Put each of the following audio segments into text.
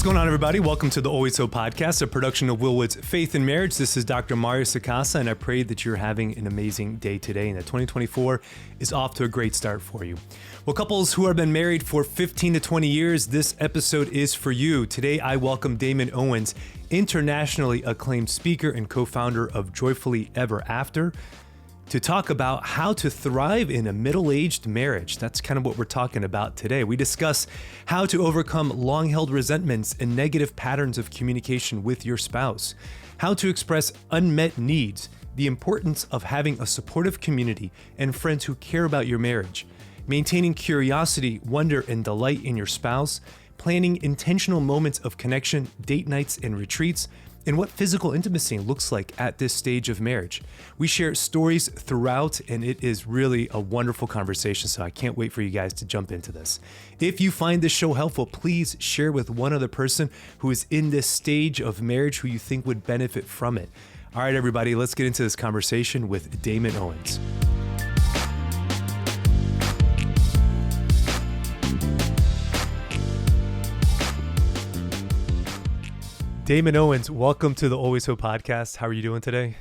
going on, everybody? Welcome to the Always Hope podcast, a production of Will Wood's Faith in Marriage. This is Dr. Mario Sacasa, and I pray that you're having an amazing day today and that 2024 is off to a great start for you. Well, couples who have been married for 15 to 20 years, this episode is for you. Today, I welcome Damon Owens, internationally acclaimed speaker and co-founder of Joyfully Ever After, to talk about how to thrive in a middle-aged marriage. That's kind of what we're talking about today. We discuss how to overcome long-held resentments and negative patterns of communication with your spouse, how to express unmet needs, the importance of having a supportive community and friends who care about your marriage, maintaining curiosity, wonder, and delight in your spouse, planning intentional moments of connection, date nights, and retreats, and what physical intimacy looks like at this stage of marriage. We share stories throughout, and it is really a wonderful conversation, so I can't wait for you guys to jump into this. If you find this show helpful, please share with one other person who is in this stage of marriage who you think would benefit from it. All right, everybody, let's get into this conversation with Damon Owens. Damon Owens, welcome to the Always Hope podcast. How are you doing today?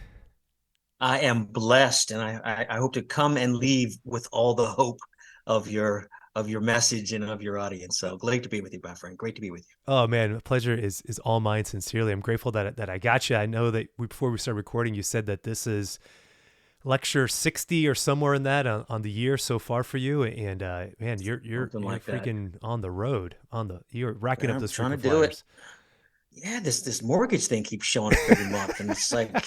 I am blessed, and I hope to come and leave with all the hope of your message and of your audience. So great to be with you, my friend. Great to be with you. Oh man, the pleasure is all mine. Sincerely, I'm grateful that I got you. I know that before we started recording, you said that this is lecture 60 or somewhere in that on the year so far for you. And man, you're like freaking that. On the road. You're racking up those freaking flyers. Yeah, this mortgage thing keeps showing up every month, and it's like,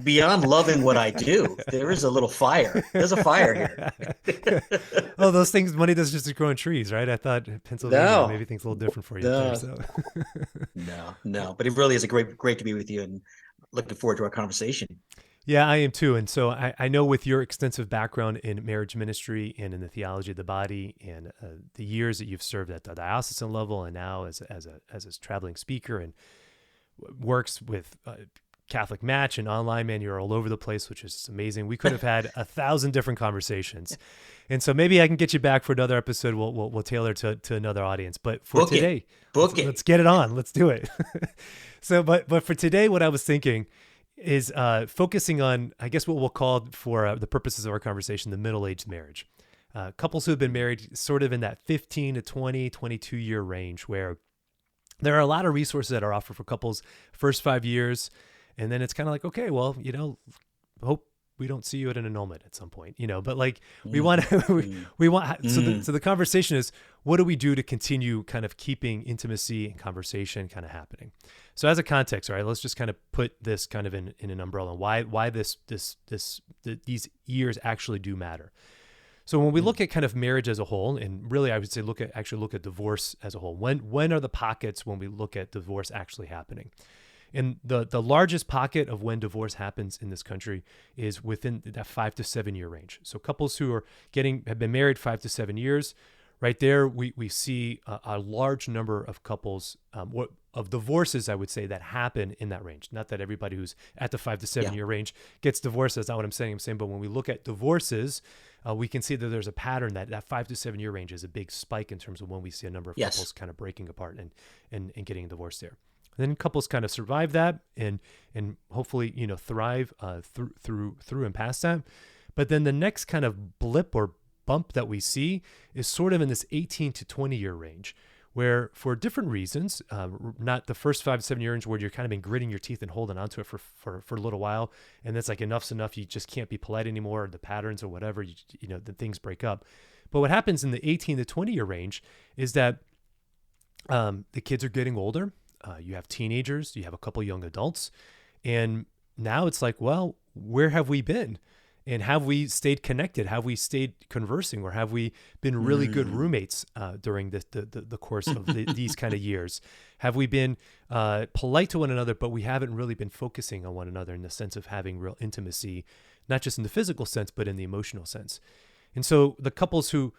beyond loving what I do, there is a little fire. There's a fire here. Oh, those things, money doesn't just grow in trees, right? I thought Pennsylvania, maybe things a little different for you there. So. No, but it really is great to be with you, and looking forward to our conversation. Yeah, I am too. And so I know with your extensive background in marriage ministry and in the theology of the body and the years that you've served at the diocesan level and now as a traveling speaker and works with Catholic Match and online, man, you're all over the place, which is amazing. We could have had 1,000 different conversations. And so maybe I can get you back for another episode. We'll tailor to another audience. But for today, let's get it on. Let's do it. But for today, what I was thinking is focusing on, I guess, what we'll call for the purposes of our conversation, the middle-aged marriage. Couples who have been married sort of in that 15 to 20, 22-year range, where there are a lot of resources that are offered for couples first 5 years. And then it's kind of like, okay, well, hope we don't see you at an annulment at some point, but like we want so the conversation is, what do we do to continue kind of keeping intimacy and conversation kind of happening? So as a context, all right, let's just kind of put this kind of in an umbrella, why these years actually do matter. So when we look at kind of marriage as a whole, and really I would say look at divorce as a whole, when are the pockets when we look at divorce actually happening? And the largest pocket of when divorce happens in this country is within that 5 to 7 year range. So couples who have been married 5 to 7 years, right there, we see a large number of couples, of divorces, I would say, that happen in that range. Not that everybody who's at the 5 to 7 year range gets divorced. That's not what I'm saying. But when we look at divorces, we can see that there's a pattern that 5 to 7 year range is a big spike in terms of when we see a number of couples kind of breaking apart and getting divorced there. And then couples kind of survive that and hopefully thrive through and past that. But then the next kind of blip or bump that we see is sort of in this 18 to 20 year range, where for different reasons, not the first 5 to 7 years where you're kind of been gritting your teeth and holding onto it for a little while, and that's like enough's enough. You just can't be polite anymore, or the patterns or whatever. The things break up. But what happens in the 18 to 20 year range is that the kids are getting older. You have teenagers, you have a couple young adults, and now it's like, well, where have we been? And have we stayed connected? Have we stayed conversing? Or have we been really good roommates during the course of these kind of years? Have we been polite to one another, but we haven't really been focusing on one another in the sense of having real intimacy, not just in the physical sense, but in the emotional sense? And so the couples who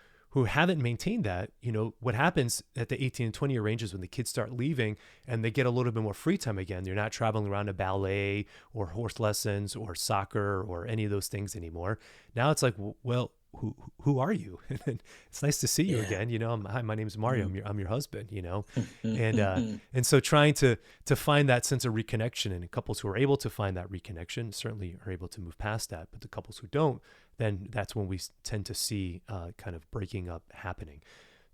haven't maintained that, what happens at the 18 and 20 year ranges when the kids start leaving and they get a little bit more free time again. They're not traveling around to ballet or horse lessons or soccer or any of those things anymore. Now it's like, well, who are you? And it's nice to see you Yeah. again. Hi, my name's Mario. I'm your husband. And Mhm. and so trying to find that sense of reconnection, and couples who are able to find that reconnection certainly are able to move past that. But the couples who don't, then that's when we tend to see kind of breaking up happening.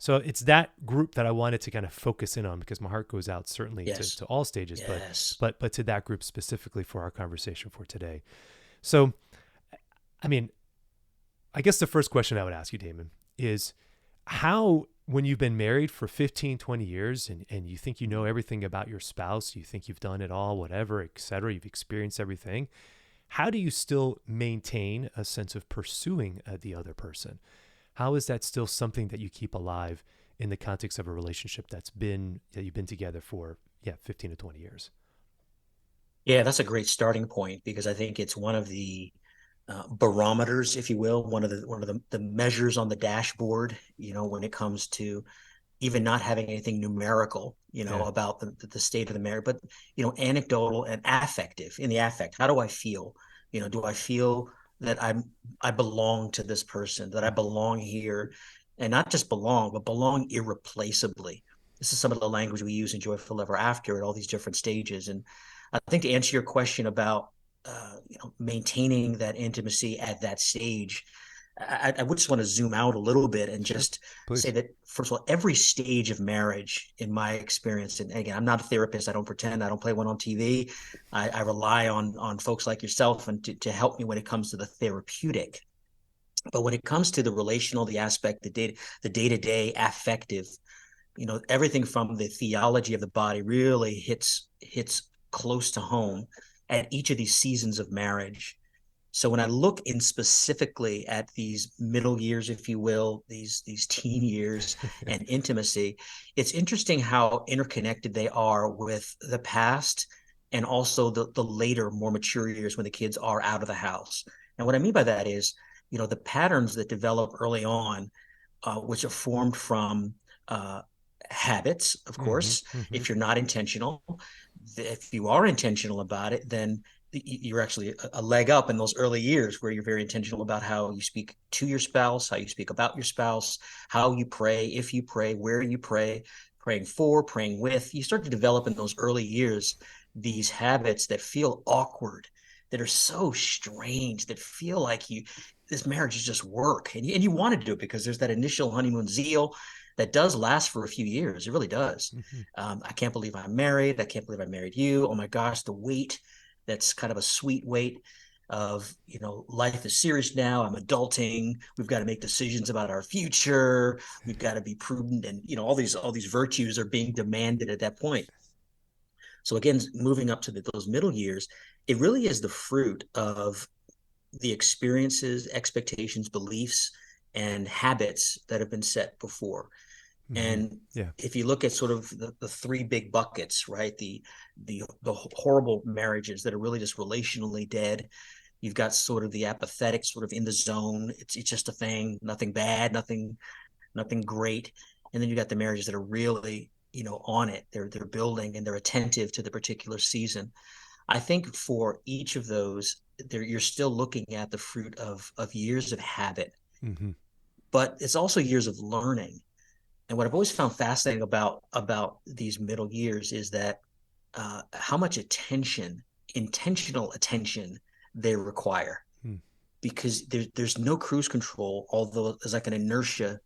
So it's that group that I wanted to kind of focus in on, because my heart goes out certainly Yes. to all stages, but Yes. but to that group specifically for our conversation for today. So, I mean, I guess the first question I would ask you, Damon, is how, when you've been married for 15, 20 years, and you think you know everything about your spouse, you think you've done it all, whatever, et cetera, you've experienced everything, how do you still maintain a sense of pursuing the other person? How is that still something that you keep alive in the context of a relationship that you've been together for, 15 to 20 years? Yeah, that's a great starting point because I think it's one of the barometers, if you will, one of the measures on the dashboard, when it comes to even not having anything numerical, Yeah. about the state of the marriage, but anecdotal and affective. In the affect, how do I feel? Do I feel that I belong to this person, that I belong here, and not just belong, but belong irreplaceably. This is some of the language we use in Joyful Ever After at all these different stages. And I think to answer your question about maintaining that intimacy at that stage, I would just want to zoom out a little bit and Sure. just say Please. that, first of all, every stage of marriage, in my experience, and again, I'm not a therapist. I don't pretend. I don't play one on TV. I rely on folks like yourself and to help me when it comes to the therapeutic. But when it comes to the relational, the aspect, the day-to-day affective, everything from the theology of the body really hits close to home at each of these seasons of marriage. So when I look in specifically at these middle years, if you will, these teen years and intimacy, it's interesting how interconnected they are with the past and also the later, more mature years when the kids are out of the house. And what I mean by that is, the patterns that develop early on, which are formed from habits, of Mm-hmm. course, Mm-hmm. if you're not intentional. If you are intentional about it, then you're actually a leg up in those early years where you're very intentional about how you speak to your spouse, how you speak about your spouse, how you pray, if you pray, where you pray, praying for, praying with. You start to develop in those early years these habits that feel awkward, that are so strange, that feel like this marriage is just work, and you want to do it because there's that initial honeymoon zeal that does last for a few years. It really does. Mm-hmm. I can't believe I'm married. I can't believe I married you. Oh my gosh, the weight, that's kind of a sweet weight of, life is serious now. I'm adulting. We've got to make decisions about our future. We've got to be prudent, and all these virtues are being demanded at that point. So again, moving up to those middle years, it really is the fruit of the experiences, expectations, beliefs, and habits that have been set before. Mm-hmm. And Yeah. if you look at sort of the three big buckets, right? The horrible marriages that are really just relationally dead. You've got sort of the apathetic, sort of in the zone. It's just a thing, nothing bad, nothing great. And then you got the marriages that are really, on it. They're building and they're attentive to the particular season. I think for each of those, you're still looking at the fruit of years of habit, Mm-hmm. but it's also years of learning. And what I've always found fascinating about these middle years is that how much intentional attention, they require, Mm. because there's no cruise control, although there's like an inertia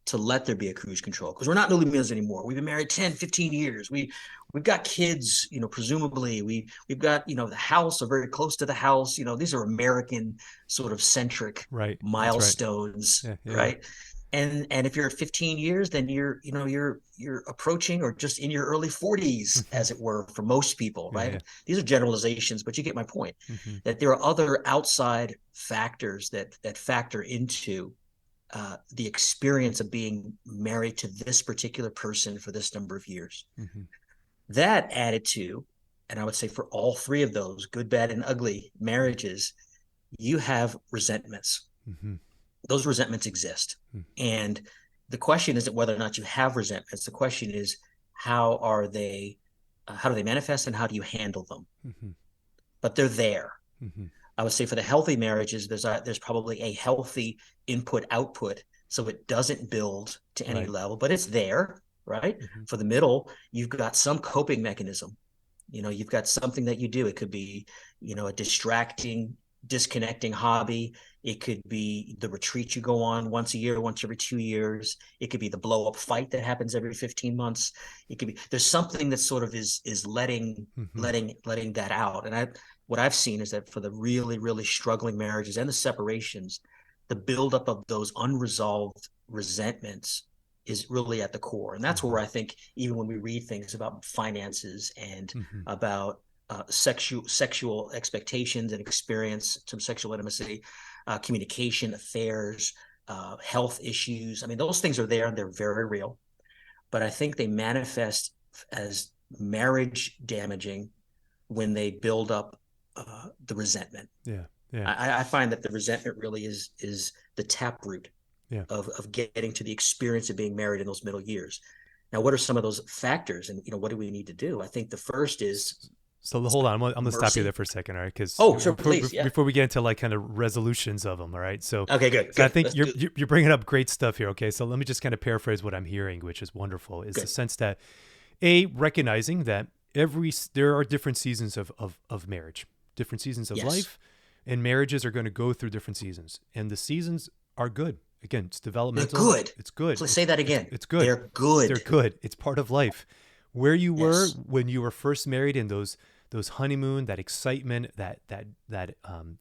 to let there be a cruise control, because we're not newlyweds anymore. We've been married 10, 15 years. We've got kids, presumably we've got, the house, or very close to the house. These are American sort of centric Right. That's right. milestones, Yeah. Yeah. Yeah. right? And if you're at 15 years, then you're approaching or just in your early 40s, Mm-hmm. as it were, for most people, Yeah. right? Yeah. These are generalizations, but you get my point, Mm-hmm. that there are other outside factors that factor into the experience of being married to this particular person for this number of years. Mm-hmm. That added to, and I would say for all three of those, good, bad, and ugly marriages, you have resentments. Mm-hmm. Those resentments exist. And the question isn't whether or not you have resentments. The question is, how are they, how do they manifest, and how do you handle them? Mm-hmm. But they're there. Mm-hmm. I would say for the healthy marriages, there's probably a healthy input output, so it doesn't build to any Right. level, but it's there, right? Hmm. For the middle, you've got some coping mechanism. You've got something that you do. It could be, a distracting, disconnecting hobby. It could be the retreat you go on once a year, once every 2 years. It could be the blow up fight that happens every 15 months. It could be, there's something that sort of is letting Hmm. letting that out. And what I've seen is that for the really, really struggling marriages and the separations, the buildup of those unresolved resentments is really at the core. And that's where Hmm. I think even when we read things about finances and Hmm. about sexual expectations and experience, some sexual intimacy, communication, affairs, health issues. I mean, those things are there and they're very real. But I think they manifest as marriage damaging when they build up the resentment. Yeah. Yeah. I find that the resentment really is the taproot Yeah. of getting to the experience of being married in those middle years. Now, what are some of those factors, and what do we need to do? I think the first is So hold on, I'm gonna stop you there mercy. for a second, all right? Because Oh, sure, please, yeah. before we get into like kind of resolutions of them, all right? So, Okay, good, so I good. think Let's do you're bringing up great stuff here. Okay, so let me just kind of paraphrase what I'm hearing, which is wonderful. Is the good. sense that recognizing that there are different seasons of marriage, different seasons of Yes, life, and marriages are going to go through different seasons, and the seasons are good. Again, it's they're developmental. good. It's good. Please say that again. It's good. They're They're good. good. It's part of life. Where you were Yes. when you were first married, in those honeymoon, that excitement, that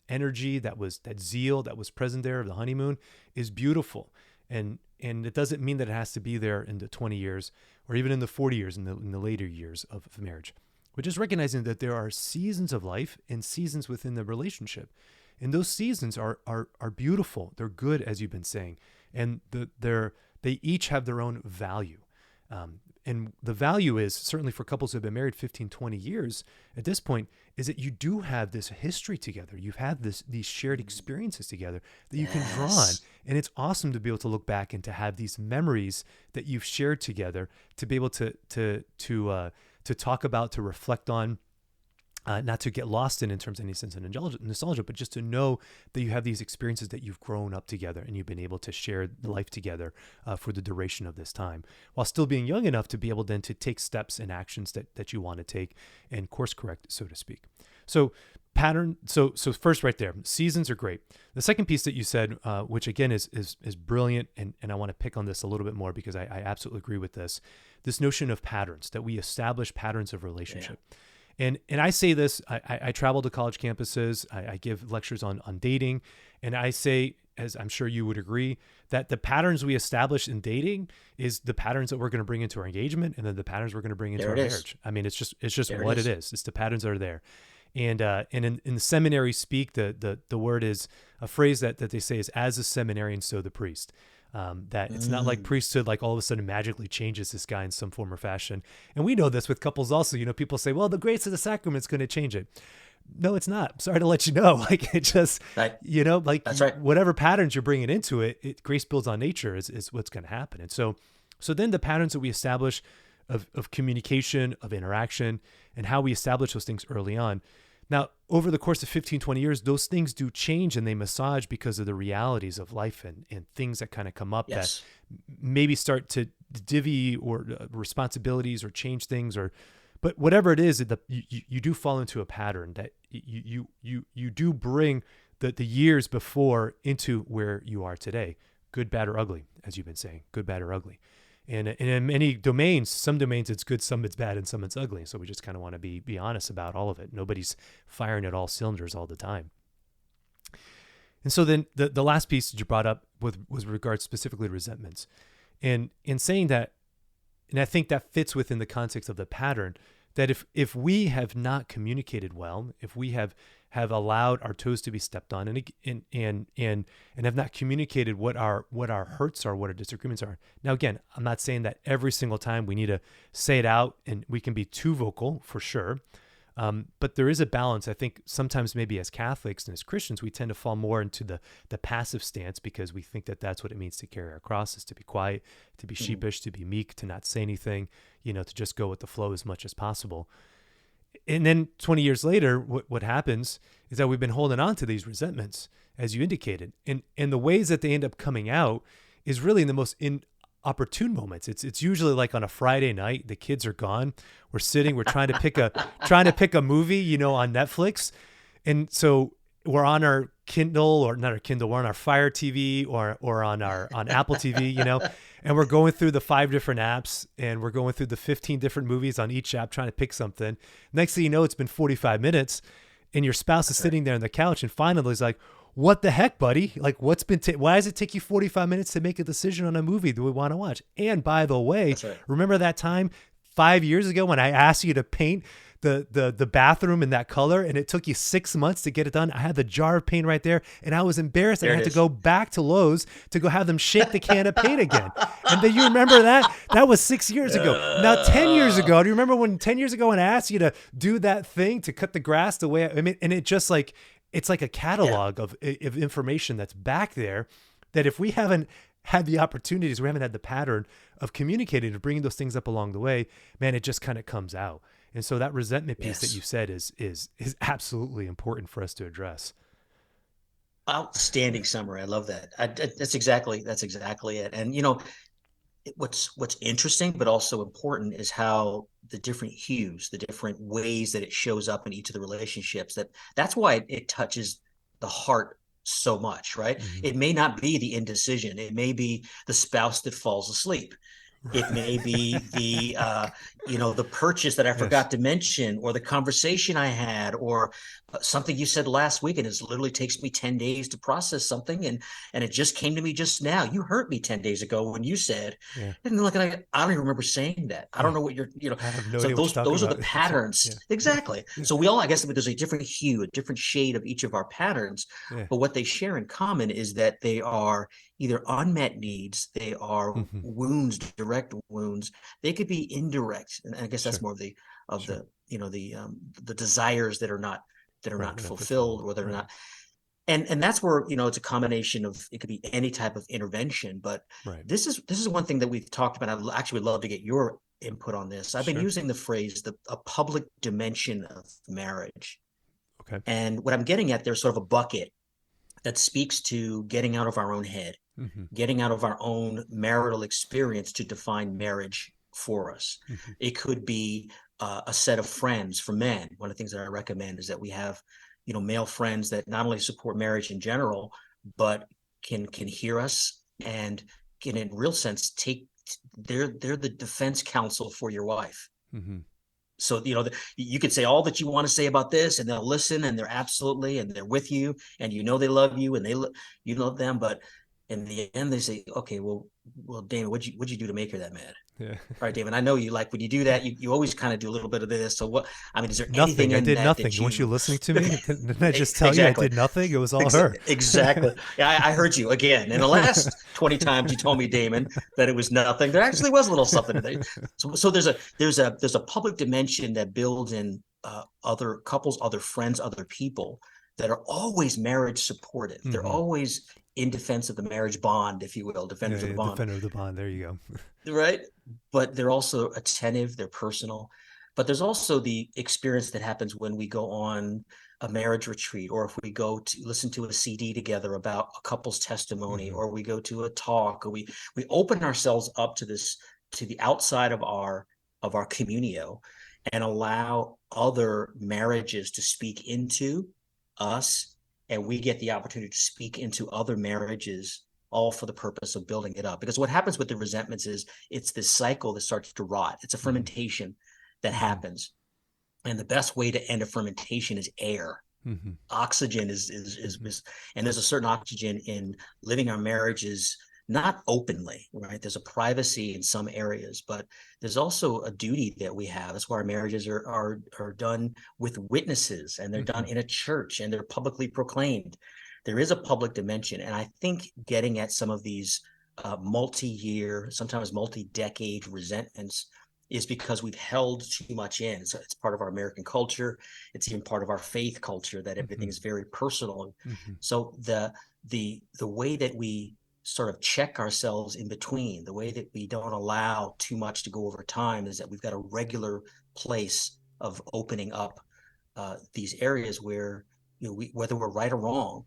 energy, that zeal that was present there of the honeymoon is beautiful, and it doesn't mean that it has to be there in the 20 years or even in the 40 years in the later years of marriage. But just recognizing that there are seasons of life and seasons within the relationship, and those seasons are beautiful. They're good, as you've been saying, and they each have their own value. And the value is, certainly for couples who have been married 15, 20 years at this point, is that you do have this history together. You've had these shared experiences together that you can draw on. Yes. And it's awesome to be able to look back and to have these memories that you've shared together, to be able to talk about, to reflect on, not to get lost in terms of any sense of nostalgia, but just to know that you have these experiences that you've grown up together and you've been able to share life together for the duration of this time, while still being young enough to be able then to take steps and actions that you want to take and course correct, so to speak. So pattern. So first, right there, seasons are great. The second piece that you said, which again is brilliant, and I want to pick on this a little bit more because I absolutely agree with this notion of patterns, that we establish patterns of relationship. Yeah. And I say this, I travel to college campuses, I give lectures on dating, and I say, as I'm sure you would agree, that the patterns we establish in dating is the patterns that we're going to bring into our engagement, and then the patterns we're going to bring into our marriage. I mean, it's just what it is. It's the patterns that are there. And in the seminary speak, the word is a phrase that they say is, as a seminarian, so the priest. That it's not like priesthood, like all of a sudden magically changes this guy in some form or fashion. And we know this with couples also. People say, well, the grace of the sacrament's going to change it. No, it's not. Sorry to let you know. Like, it just, Right. That's right. Whatever patterns you're bringing into it, grace builds on nature is what's going to happen. And so then the patterns that we establish of communication, of interaction, and how we establish those things early on. Now, over the course of 15, 20 years, those things do change and they massage because of the realities of life and things that kind of come up that maybe start to divvy or responsibilities or change things, but whatever it is, that you do fall into a pattern that you do bring the years before into where you are today, good, bad, or ugly, as you've been saying, good, bad, or ugly. And in many domains, some domains it's good, some it's bad, and some it's ugly. So we just kind of want to be honest about all of it. Nobody's firing at all cylinders all the time. And so then the last piece that you brought up was regards specifically to resentments. And in saying that, and I think that fits within the context of the pattern, that if we have not communicated well, if we have allowed our toes to be stepped on and have not communicated what our hurts are, what our disagreements are. Now, again, I'm not saying that every single time we need to say it out and we can be too vocal, for sure. But there is a balance. I think sometimes maybe as Catholics and as Christians, we tend to fall more into the passive stance because we think that that's what it means to carry our crosses, to be quiet, to be sheepish, to be meek, to not say anything, to just go with the flow as much as possible. And then 20 years later, what happens is that we've been holding on to these resentments, as you indicated. And the ways that they end up coming out is really in the most inopportune moments. It's usually like on a Friday night, the kids are gone. We're sitting, we're trying to pick a movie, you know, on Netflix. And so we're on our Kindle, or not our Kindle, we're on our Fire TV or on Apple TV, you know, and we're going through the 5 different apps, and we're going through the 15 different movies on each app trying to pick something. Next thing you know, it's been 45 minutes and your spouse is sitting there on the couch, and finally is like, what the heck, buddy? Like, why does it take you 45 minutes to make a decision on a movie that we want to watch? And by the way, remember that time 5 years ago when I asked you to paint the bathroom in that color, and it took you 6 months to get it done? I had the jar of paint right there, and I was embarrassed. I had to go back to Lowe's to go have them shake the can of paint again. And then you remember that? That was 6 years ago. Now, 10 years ago, do you remember when 10 years ago when I asked you to do that thing to cut the grass the way I mean, and it just like, it's like a catalog of information that's back there that if we haven't had the opportunities, we haven't had the pattern of communicating or bringing those things up along the way, man, it just kind of comes out. And so that resentment piece that you said is absolutely important for us to address. Outstanding summary. I love that. That's exactly it. And you know, what's interesting but also important is how the different hues, the different ways that it shows up in each of the relationships, that's why it touches the heart so much, right? Mm-hmm. It may not be the indecision. It may be the spouse that falls asleep. It may be the purchase that I forgot to mention, or the conversation I had, or something you said last week, and it literally takes me 10 days to process something, and it just came to me just now. You hurt me 10 days ago when you said, and like I don't even remember saying that. I don't know what I have no idea. So those are the patterns. Exactly. So we all, I guess, there's a different hue, a different shade of each of our patterns, but what they share in common is that they are either unmet needs, they are wounds, direct wounds. They could be indirect, and I guess that's more of the desires that are not fulfilled, or they're not. And that's where, it's a combination of, it could be any type of intervention. But this is one thing that we've talked about. I actually would love to get your input on this. I've been using the phrase a public dimension of marriage. Okay. And what I'm getting at, there's sort of a bucket that speaks to getting out of our own head, getting out of our own marital experience to define marriage for us. It could be a set of friends for men. One of the things that I recommend is that we have, male friends that not only support marriage in general, but can hear us and can, in real sense, they're the defense counsel for your wife. So, you could say all that you want to say about this, and they'll listen, and they're with you, and they love you, and you love them. But in the end, they say, okay, well, Damon, what'd you do to make her that mad? Yeah. All right, Damon, I know you like when you do that, you always kind of do a little bit of this. So is there anything? I did nothing. Weren't you listening to me? Didn't I just tell you I did nothing? It was all her. Exactly. Yeah, I heard you again. In the last 20 times you told me, Damon, that it was nothing. There actually was a little something in there. So there's a public dimension that builds in other couples, other friends, other people that are always marriage supportive. They're always in defense of the marriage bond, if you will, defenders of the bond. Defender of the bond. There you go. Right. But they're also attentive. They're personal. But there's also the experience that happens when we go on a marriage retreat, or if we go to listen to a CD together about a couple's testimony, or we go to a talk, or we open ourselves up to the outside of our communio, and allow other marriages to speak into us, and we get the opportunity to speak into other marriages, all for the purpose of building it up. Because what happens with the resentments is it's this cycle that starts to rot. It's a fermentation that happens. And the best way to end a fermentation is air. Oxygen is and there's a certain oxygen in living our marriages, not openly, right? There's a privacy in some areas, but there's also a duty that we have. That's why our marriages are done with witnesses, and they're done in a church, and they're publicly proclaimed. There is a public dimension. And I think getting at some of these multi-year, sometimes multi-decade resentments is because we've held too much in. So it's part of our American culture. It's even part of our faith culture that everything is very personal. So the way that we sort of check ourselves in between, the way that we don't allow too much to go over time, is that we've got a regular place of opening up these areas where, whether we're right or wrong,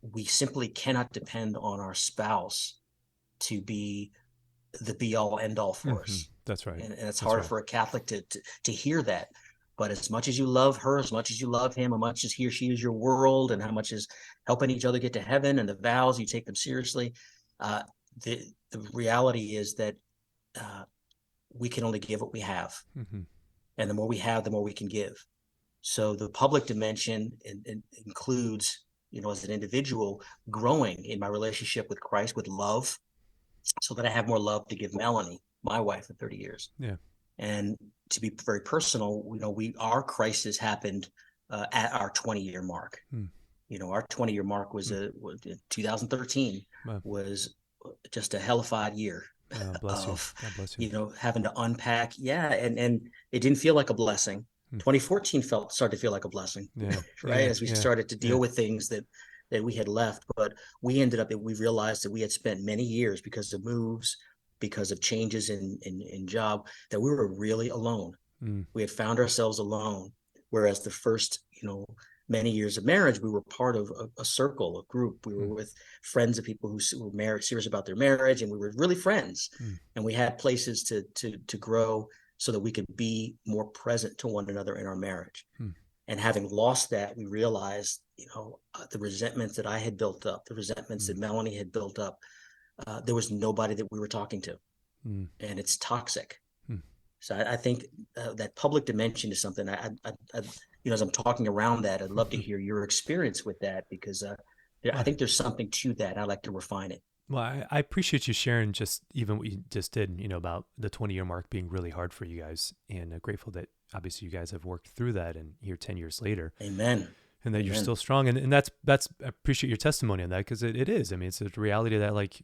we simply cannot depend on our spouse to be the be all end all for Mm-hmm. us. That's right. And it's That's hard right. for a Catholic to hear that. But as much as you love her, as much as you love him, as much as he or she is your world, and how much is helping each other get to heaven, and the vows, you take them seriously. Uh, the reality is that we can only give what we have. Mm-hmm. And the more we have, the more we can give. So the public dimension includes, as an individual, growing in my relationship with Christ, with love, so that I have more love to give Melanie, my wife of 30 years. Yeah. And to be very personal, our crisis happened at our 20-year mark. Our 20-year mark was 2013. Wow. Was just a hellified year Bless you. of, God bless you. having to unpack. Yeah. And it didn't feel like a blessing. 2014 started to feel like a blessing, Yeah. right? Yeah. As we Yeah. started to deal Yeah. with things that we had left, but we realized that we had spent many years, because of moves, because of changes in job, that we were really alone. We had found ourselves alone. Whereas the first, many years of marriage, we were part of a circle, a group. We were with friends of people who were married, serious about their marriage, and we were really friends. And we had places to grow, so that we could be more present to one another in our marriage. And having lost that, we realized, the resentments that I had built up, the resentments that Melanie had built up, there was nobody that we were talking to, and it's toxic. So I think that public dimension is something I as I'm talking around that, I'd love to hear your experience with that, because I think there's something to that. I like to refine it. Well, I appreciate you sharing just even what you just did, about the 20-year mark being really hard for you guys, and grateful that obviously you guys have worked through that, and here 10 years later. Amen. And that Amen. you're still strong. And that's, I appreciate your testimony on that, because it is. I mean, it's a reality that like,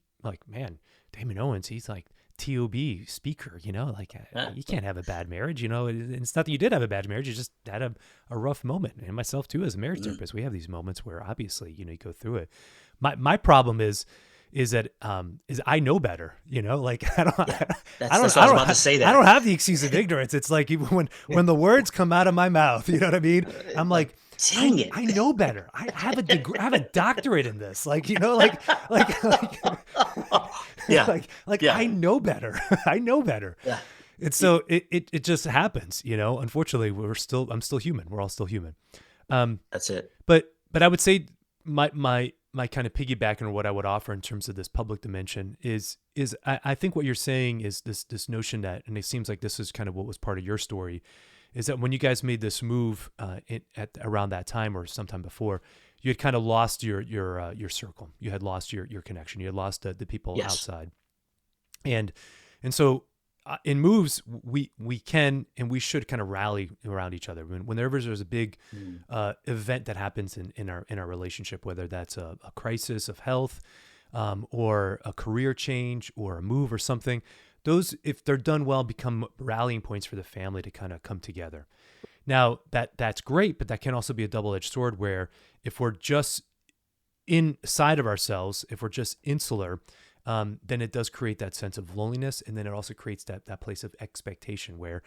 man, Damon Owens, he's like TOB speaker, you can't have a bad marriage, it's not that you did have a bad marriage, you just had a rough moment. And myself too, as a marriage therapist, we have these moments where obviously, you go through it. My problem is that I know better, I don't I was about to say that. I don't have the excuse of ignorance. It's like even when the words come out of my mouth, you know what I mean? I'm like, dang it, I know better. I have a degree, I have a doctorate in this. Yeah. I know better. I know better. Yeah. And so it just happens, unfortunately I'm still human. We're all still human. That's it. But I would say my kind of piggybacking, or what I would offer in terms of this public dimension is I think what you're saying is this notion that, and it seems like this is kind of what was part of your story, is that when you guys made this move at around that time or sometime before, you had kind of lost your circle. You had lost your connection. You had lost the people outside. And so in moves, we can and we should kind of rally around each other. Whenever there's a big event that happens in our relationship, whether that's a crisis of health, or a career change, or a move or something, those, if they're done well, become rallying points for the family to kind of come together. Now that's great, but that can also be a double-edged sword, where if we're just inside of ourselves, if we're just insular, then it does create that sense of loneliness. And then it also creates that place of expectation, where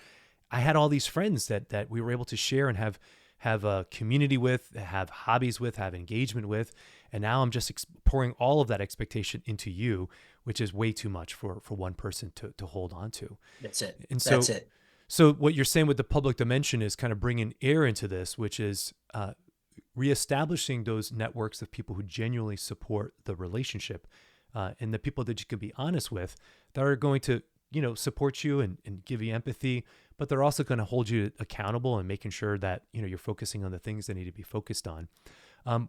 I had all these friends that we were able to share and have a community with, have hobbies with, have engagement with. And now I'm just pouring all of that expectation into you, which is way too much for one person to hold on to. That's it. And That's it. So what you're saying with the public dimension is kind of bringing air into this, which is reestablishing those networks of people who genuinely support the relationship, and the people that you can be honest with, that are going to, support you and give you empathy, but they're also going to hold you accountable and making sure that, you're focusing on the things that need to be focused on,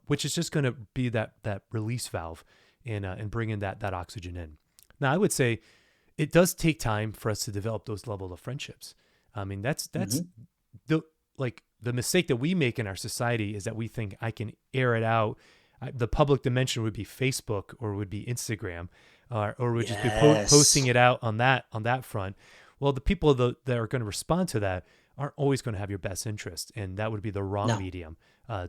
which is just going to be that release valve and bringing that oxygen in. Now, I would say it does take time for us to develop those level of friendships. I mean, that's the mistake that we make in our society, is that we think I can air it out. The public dimension would be Facebook, or would be Instagram, or would just be posting it out on that front. Well, the people that are going to respond to that aren't always going to have your best interest, and that would be the wrong medium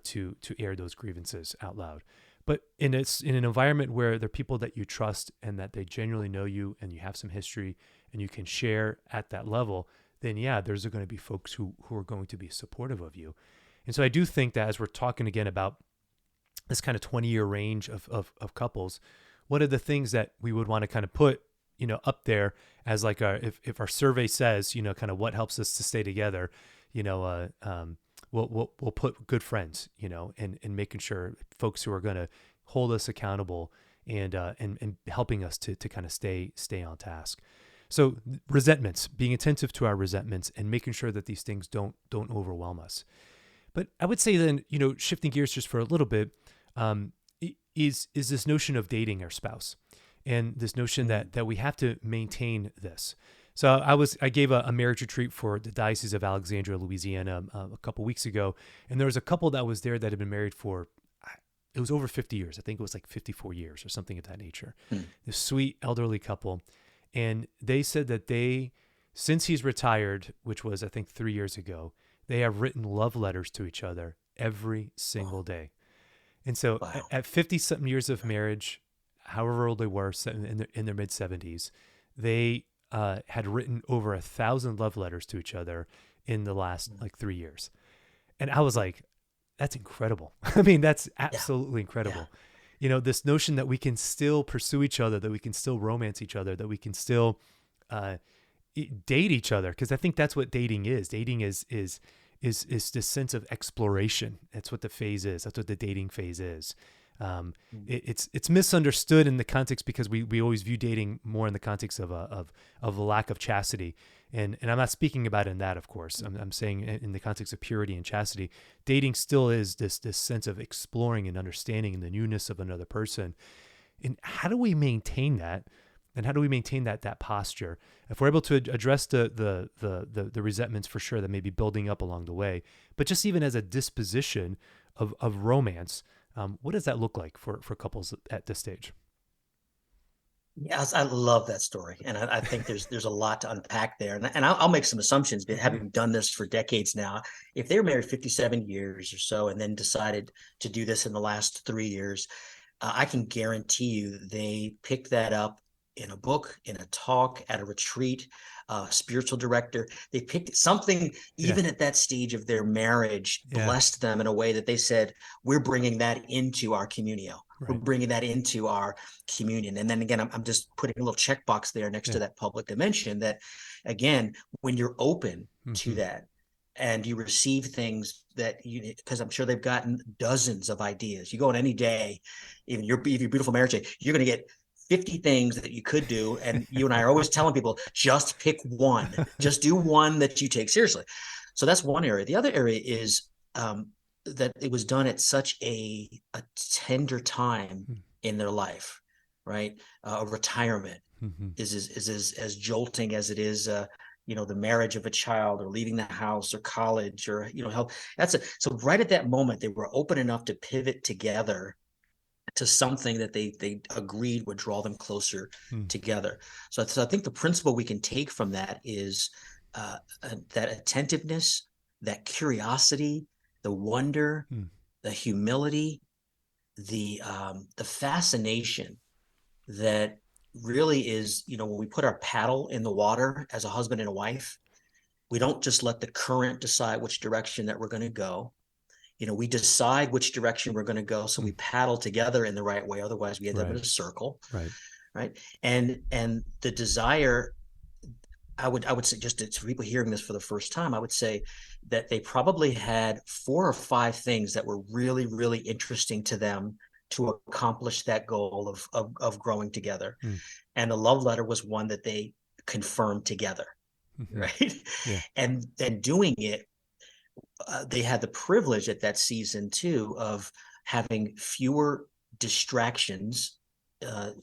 to air those grievances out loud. But in an environment where there are people that you trust and that they genuinely know you and you have some history and you can share at that level, then yeah, there's going to be folks who are going to be supportive of you. And so I do think that as we're talking again about this kind of 20-year range of couples, what are the things that we would want to kind of put, up there as like if our survey says, kind of what helps us to stay together, we'll put good friends, and making sure folks who are going to hold us accountable and helping us to kind of stay on task. So resentments, being attentive to our resentments and making sure that these things don't overwhelm us. But I would say then, shifting gears just for a little bit, is this notion of dating our spouse, and this notion that we have to maintain this. So I gave a marriage retreat for the Diocese of Alexandria, Louisiana, a couple weeks ago, and there was a couple that was there that had been married for, it was over 50 years. I think it was like 54 years or something of that nature. This sweet elderly couple, and they said that since he's retired, which was I think 3 years ago, they have written love letters to each other every single day. And so at 50-something years of marriage, however old they were, in their mid-70s, they had written over 1,000 love letters to each other in the last 3 years. And I was like, that's incredible. I mean, that's absolutely incredible. This notion that we can still pursue each other, that we can still romance each other, that we can still date each other. Because I think that's what dating is. Dating is this sense of exploration. That's what the phase is. That's what the dating phase is. It's misunderstood in the context because we always view dating more in the context of a lack of chastity. And I'm not speaking about it in that, of course. I'm saying in the context of purity and chastity, dating still is this sense of exploring and understanding the newness of another person. And how do we maintain that? And how do we maintain that posture? If we're able to address the resentments for sure that may be building up along the way, but just even as a disposition of romance, what does that look like for couples at this stage? Yes, I love that story, and I think there's a lot to unpack there. And I'll make some assumptions, but having done this for decades now, if they were married 57 years or so and then decided to do this in the last 3 years, I can guarantee you they picked that up in a book, in a talk, at a retreat, spiritual director. They picked something, even at that stage of their marriage, blessed them in a way that they said, we're bringing that into our communio. Right. We're bringing that into our communion. And then again, I'm just putting a little checkbox there next to that public dimension that, again, when you're open to that and you receive things that because I'm sure they've gotten dozens of ideas. You go on any day, even your beautiful marriage day, you're going to get 50 things that you could do. And you and I are always telling people, just pick one, just do one that you take seriously. So that's one area. The other area is that it was done at such a tender time in their life, right? A retirement is as jolting as it is, the marriage of a child or leaving the house or college or, help. So right at that moment, they were open enough to pivot together to something that they agreed would draw them closer together. So I think the principle we can take from that is that attentiveness, that curiosity, the wonder, the humility, the fascination that really is, when we put our paddle in the water as a husband and a wife, we don't just let the current decide which direction that we're going to go. We decide which direction we're going to go. So we paddle together in the right way. Otherwise we end up in a circle. Right. And the desire, I would say, just to people hearing this for the first time, I would say that they probably had 4 or 5 things that were really, really interesting to them to accomplish that goal of growing together. And the love letter was one that they confirmed together. Right. And doing it, they had the privilege at that season too of having fewer distractions,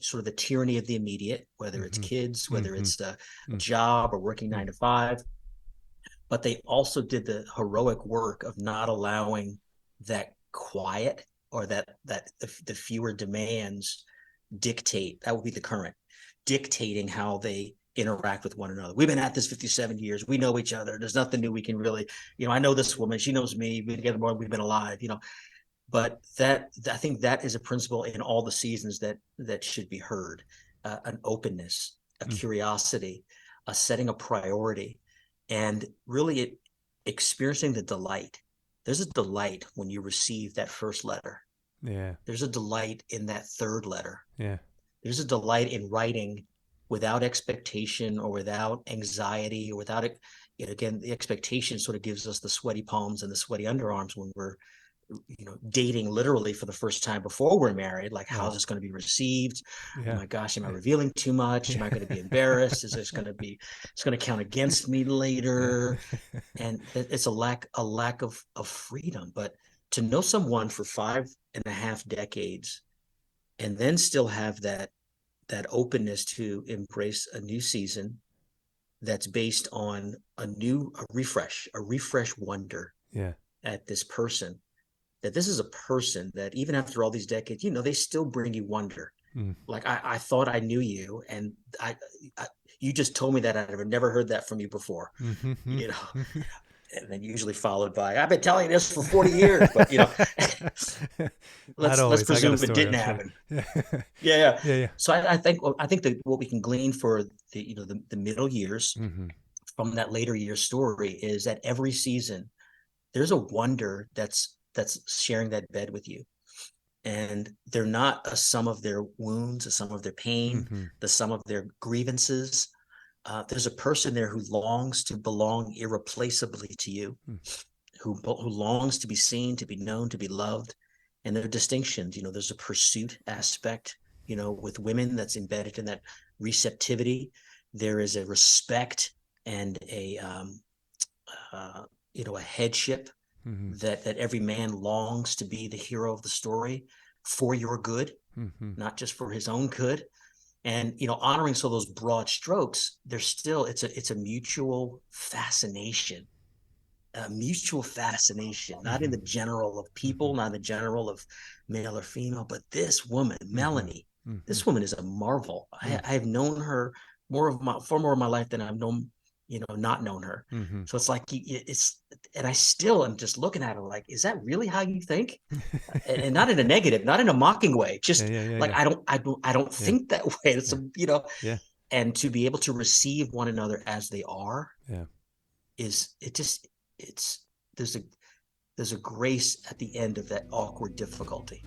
sort of the tyranny of the immediate, whether it's kids, whether it's a job or working 9 to 5. But they also did the heroic work of not allowing that quiet or that the fewer demands dictate. That would be the current, dictating how they interact with one another. We've been at this 57 years. We know each other. There's nothing new we can really, I know this woman, she knows me. We've been together more than we've been alive, But I think that is a principle in all the seasons that should be heard. An openness, a curiosity, a setting a priority, and really experiencing the delight. There's a delight when you receive that first letter. Yeah. There's a delight in that third letter. Yeah. There's a delight in writing without expectation or without anxiety or without it. Again, the expectation sort of gives us the sweaty palms and the sweaty underarms when we're, dating literally for the first time before we're married. Like, Right. how's this going to be received? Oh Yeah. my gosh, am I revealing too much? Am I going to be embarrassed? Is this going to be, it's going to count against me later? And it's a lack of freedom. But to know someone for 5.5 decades and then still have that openness to embrace a new season that's based on a refresh wonder Yeah. at this person, that this is a person that even after all these decades, they still bring you wonder. Mm. Like, I thought I knew you, and I you just told me that I've never heard that from you before. Mm-hmm. you know and then usually followed by, I've been telling you this for 40 years, but Not let's always. I got a presume it story, didn't I'm sure. happen. Yeah. Yeah. Yeah. Yeah. So I think that what we can glean for the middle years Mm-hmm. from that later year story is that every season there's a wonder that's sharing that bed with you, and they're not a sum of their wounds, a sum of their pain, Mm-hmm. the sum of their grievances. There's a person there who longs to belong irreplaceably to you, who longs to be seen, to be known, to be loved. And there are distinctions. There's a pursuit aspect, with women that's embedded in that receptivity. There is a respect and a headship Mm-hmm. that every man longs to be the hero of the story for your good, Mm-hmm. not just for his own good. And honoring so those broad strokes, there's still it's a mutual fascination, not in Mm-hmm. the general of Mm-hmm. people, not in the general of male or female, but this woman, Mm-hmm. Melanie, Mm-hmm. this woman is a marvel. Mm. I have known her far more of my life than I've known, not known her. Mm-hmm. So it's like and I still am just looking at her like, is that really how you think? And not in a negative, not in a mocking way. Yeah. Just Yeah. Yeah. like Yeah. I don't Yeah. think that way. It's Yeah. Yeah. and to be able to receive one another as they are Yeah. is it just it's there's a grace at the end of that awkward difficulty.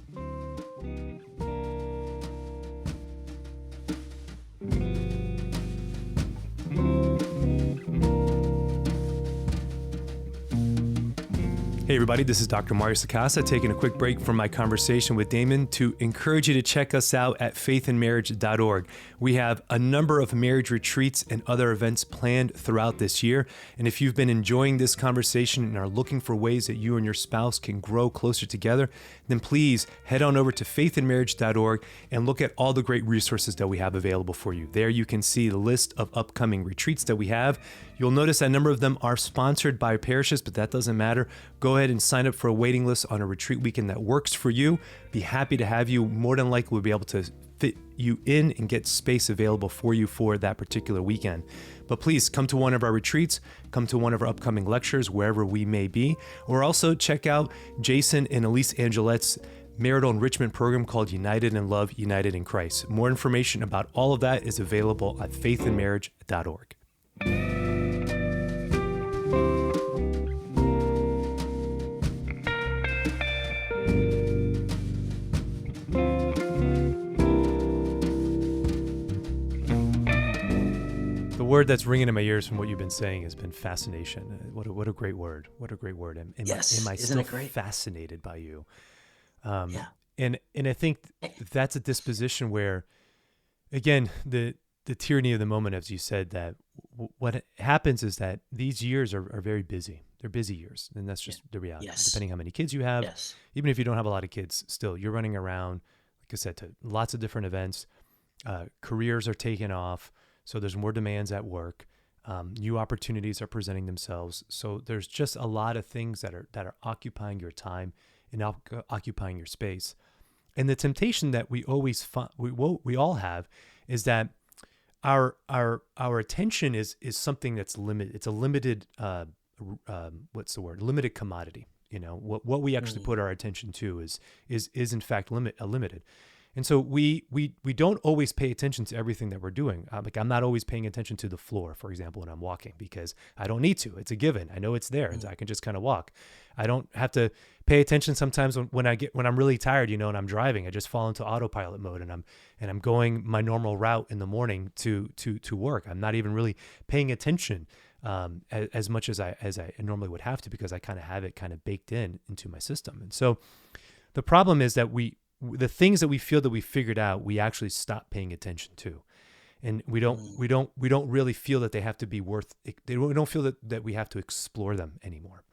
Hey everybody, this is Dr. Mario Sacasa taking a quick break from my conversation with Damon to encourage you to check us out at faithandmarriage.org. We have a number of marriage retreats and other events planned throughout this year. And if you've been enjoying this conversation and are looking for ways that you and your spouse can grow closer together, then please head on over to faithandmarriage.org and look at all the great resources that we have available for you. There you can see the list of upcoming retreats that we have. You'll notice a number of them are sponsored by parishes, but that doesn't matter. Go ahead and sign up for a waiting list on a retreat weekend that works for you. Be happy to have you. More than likely, we'll be able to fit you in and get space available for you for that particular weekend. But please come to one of our retreats, come to one of our upcoming lectures, wherever we may be, or also check out Jason and Elise Angelette's marital enrichment program called United in Love, United in Christ. More information about all of that is available at faithandmarriage.org. The word that's ringing in my ears from what you've been saying has been fascination. What a great word. What a great word. Yes, am I isn't still it great? fascinated by you? Yeah. And I think that's a disposition where, again, the tyranny of the moment, as you said, that what happens is that these years are very busy. They're busy years, and that's just the reality. Yes. Depending how many kids you have, Yes. even if you don't have a lot of kids, still you're running around, like I said, to lots of different events. Careers are taking off, so there's more demands at work. New opportunities are presenting themselves. So there's just a lot of things that are occupying your time and occupying your space. And the temptation that we always we all have is that our attention is something that's limited. It's a limited limited commodity. What we actually put our attention to is in fact limited. And so we don't always pay attention to everything that we're doing. Like I'm not always paying attention to the floor, for example, when I'm walking, because I don't need to. It's a given. I know it's there, and I can just kind of walk. I don't have to pay attention sometimes when I'm really tired, and I'm driving. I just fall into autopilot mode, and I'm going my normal route in the morning to work. I'm not even really paying attention as much as I normally would have to, because I kind of have it kind of baked into my system. And so the problem is that the things that we feel that we figured out, we actually stop paying attention to. And we don't really feel that they have to be we don't feel that we have to explore them anymore.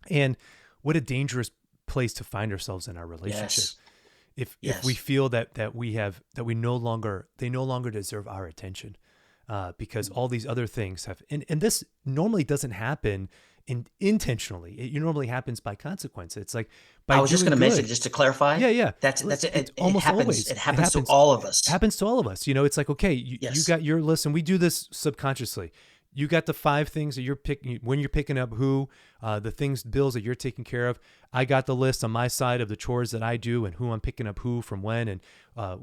And what a dangerous place to find ourselves in our relationship. Yes. If we feel that they no longer deserve our attention, because all these other things have, and this normally doesn't happen intentionally. It normally happens by consequence. It's like by I was just going to mention, just to clarify. Yeah. That's it it almost happens. always. It happens to all of us. It happens to all of us. It's like, okay, you got your list, and we do this subconsciously. You got the 5 things that you're picking when you're picking up who, the bills that you're taking care of. I got the list on my side of the chores that I do and who I'm picking up who from when, and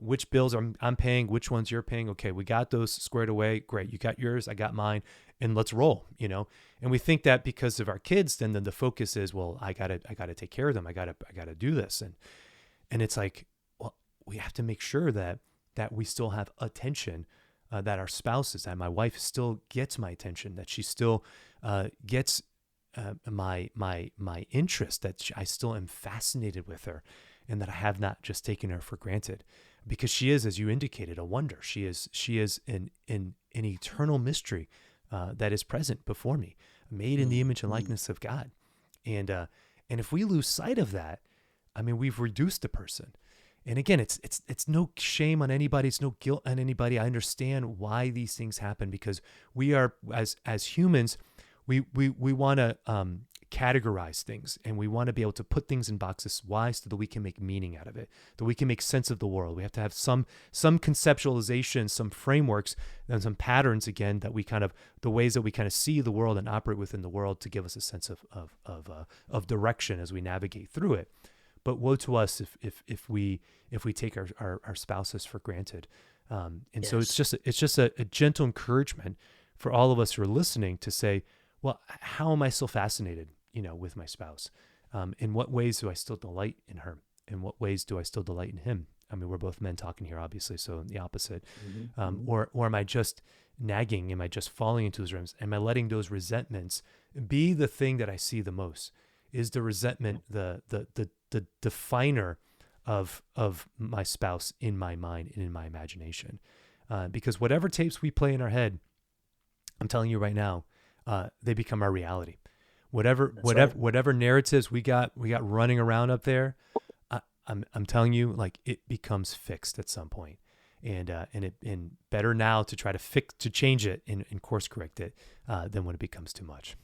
which bills I'm paying, which ones you're paying. Okay, we got those squared away. Great. You got yours, I got mine, and let's roll, And we think that because of our kids, then the focus is, well, I gotta take care of them. I gotta do this. And it's like, well, we have to make sure that we still have attention, that our spouses, that my wife still gets my attention, that she still gets my interest, that I still am fascinated with her, and that I have not just taken her for granted, because she is, as you indicated, a wonder. She is an eternal mystery that is present before me, made in the image and likeness of God. And if we lose sight of that, I mean, we've reduced the person. And again, it's no shame on anybody. It's no guilt on anybody. I understand why these things happen, because we are, as humans, we want to categorize things, and we want to be able to put things in boxes. Why? So that we can make meaning out of it, that we can make sense of the world. We have to have some conceptualization, some frameworks, and some patterns, again, that we the ways that we kind of see the world and operate within the world, to give us a sense of direction as we navigate through it. But woe to us if we take our spouses for granted. So it's just a gentle encouragement for all of us who are listening to say, well, how am I still fascinated, with my spouse? In what ways do I still delight in her? In what ways do I still delight in him? I mean, we're both men talking here, obviously, so the opposite. Or am I just nagging? Am I just falling into those rooms? Am I letting those resentments be the thing that I see the most? Is the resentment the definer of my spouse in my mind and in my imagination? Because whatever tapes we play in our head, I'm telling you right now, they become our reality. Whatever narratives we got running around up there, I'm telling you, like, it becomes fixed at some point. And better now to try to change it and course correct it than when it becomes too much.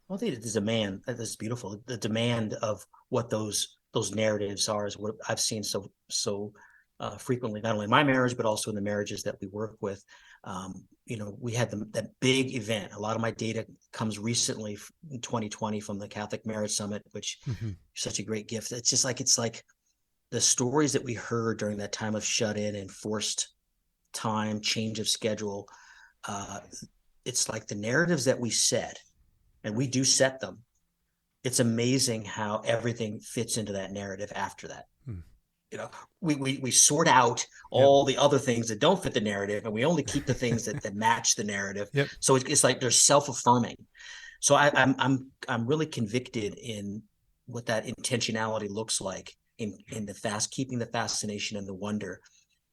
Well, I think the demand, that's beautiful. The demand of what those narratives are is what I've seen so frequently, not only in my marriage, but also in the marriages that we work with. We had that big event. A lot of my data comes recently in 2020 from the Catholic Marriage Summit, which is such a great gift. It's like the stories that we heard during that time of shut-in and forced time, change of schedule. It's like the narratives that we set, and we do set them. It's amazing how everything fits into that narrative after that. We sort out all the other things that don't fit the narrative, and we only keep the things that match the narrative. Yep. So it's like they're self-affirming. So I'm really convicted in what that intentionality looks like in keeping the fascination and the wonder.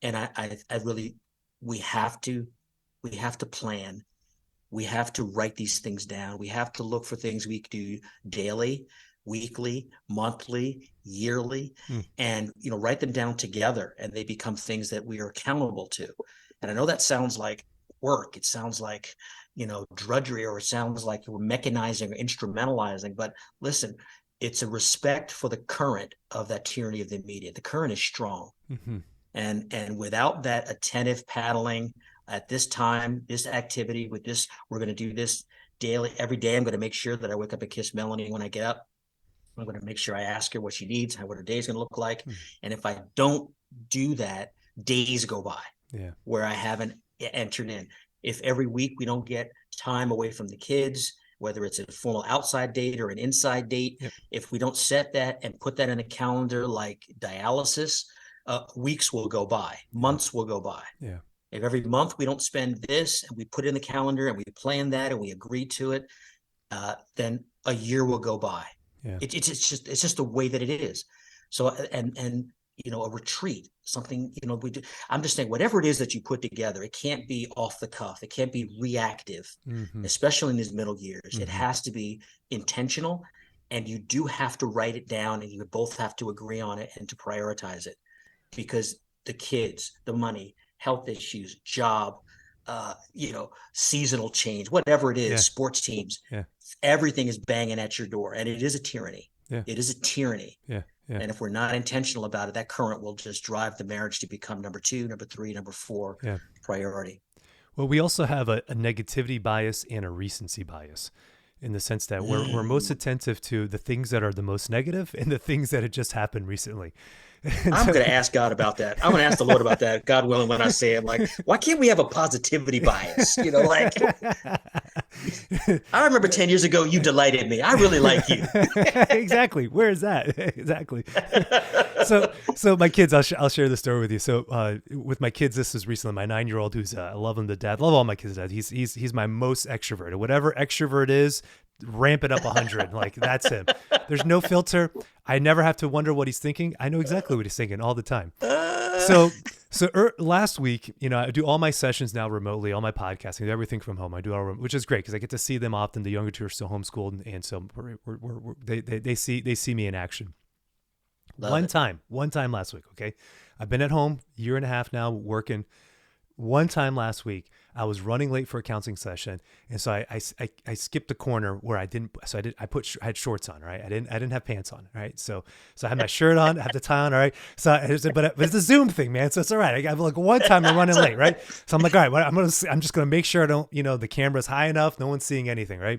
And I really, we have to plan. We have to write these things down. We have to look for things we do daily, weekly, monthly, yearly, and write them down together, and they become things that we are accountable to. And I know that sounds like work. It sounds like drudgery, or it sounds like we're mechanizing or instrumentalizing. But listen, it's a respect for the current of that tyranny of the immediate. The current is strong, and without that attentive paddling at this time, this activity, with this, we're going to do this daily, every day. I'm going to make sure that I wake up and kiss Melanie when I get up. I'm going to make sure I ask her what she needs, what her day is going to look like. Hmm. And if I don't do that, days go by Yeah. where I haven't entered in. If every week we don't get time away from the kids, whether it's a formal outside date or an inside date, Yep. if we don't set that and put that in a calendar like dialysis, weeks will go by, months will go by. Yeah. If every month we don't spend this and we put it in the calendar and we plan that and we agree to it, then a year will go by. Yeah. It's just the way that it is. So and you know, a retreat, something, you know, we do. I'm just saying, whatever it is that you put together, it can't be off the cuff. It can't be reactive, Mm-hmm. especially in these middle years. Mm-hmm. It has to be intentional, and you do have to write it down, and you both have to agree on it and to prioritize it, because the kids, the money, health issues, job, you know, seasonal change, whatever it is, Yeah. sports teams, Yeah. everything is banging at your door, and it is a tyranny. Yeah. It is a tyranny. Yeah. Yeah. And if we're not intentional about it, that current will just drive the marriage to become number 2, number 3, number 4 Yeah. priority. Well, we also have a negativity bias and a recency bias, in the sense that we're most attentive to the things that are the most negative and the things that had just happened recently. I'm going to ask God about that. I'm going to ask the Lord about that, God willing, when I say it. Like, why can't we have a positivity bias? You know, like, I remember 10 years ago, you delighted me. I really like you. Exactly. Where is that? Exactly. So my kids, I'll share the story with you. So with my kids, this is recently my 9-year-old, who's I love him to death. Love all my kids to death. He's my most extroverted. Whatever extrovert is, ramp it up 100. Like, that's him. There's no filter. I never have to wonder what he's thinking. I know exactly what he's thinking all the time. So last week, you know, I do all my sessions now remotely, all my podcasting, everything from home. I do all remote, which is great because I get to see them often. The younger two are still homeschooled, and so they see me in action. One time last week. Okay, I've been at home 1.5 years now working. One time last week, I was running late for a counseling session, and so I skipped the corner where I had shorts on, right? I didn't have pants on, right? So I had my shirt on, I have the tie on, all right? So but it's a Zoom thing, man, so it's all right. I got like one time I'm running late, right? So I'm like, all right, I'm just gonna make sure I don't, you know, the camera's high enough, no one's seeing anything, right?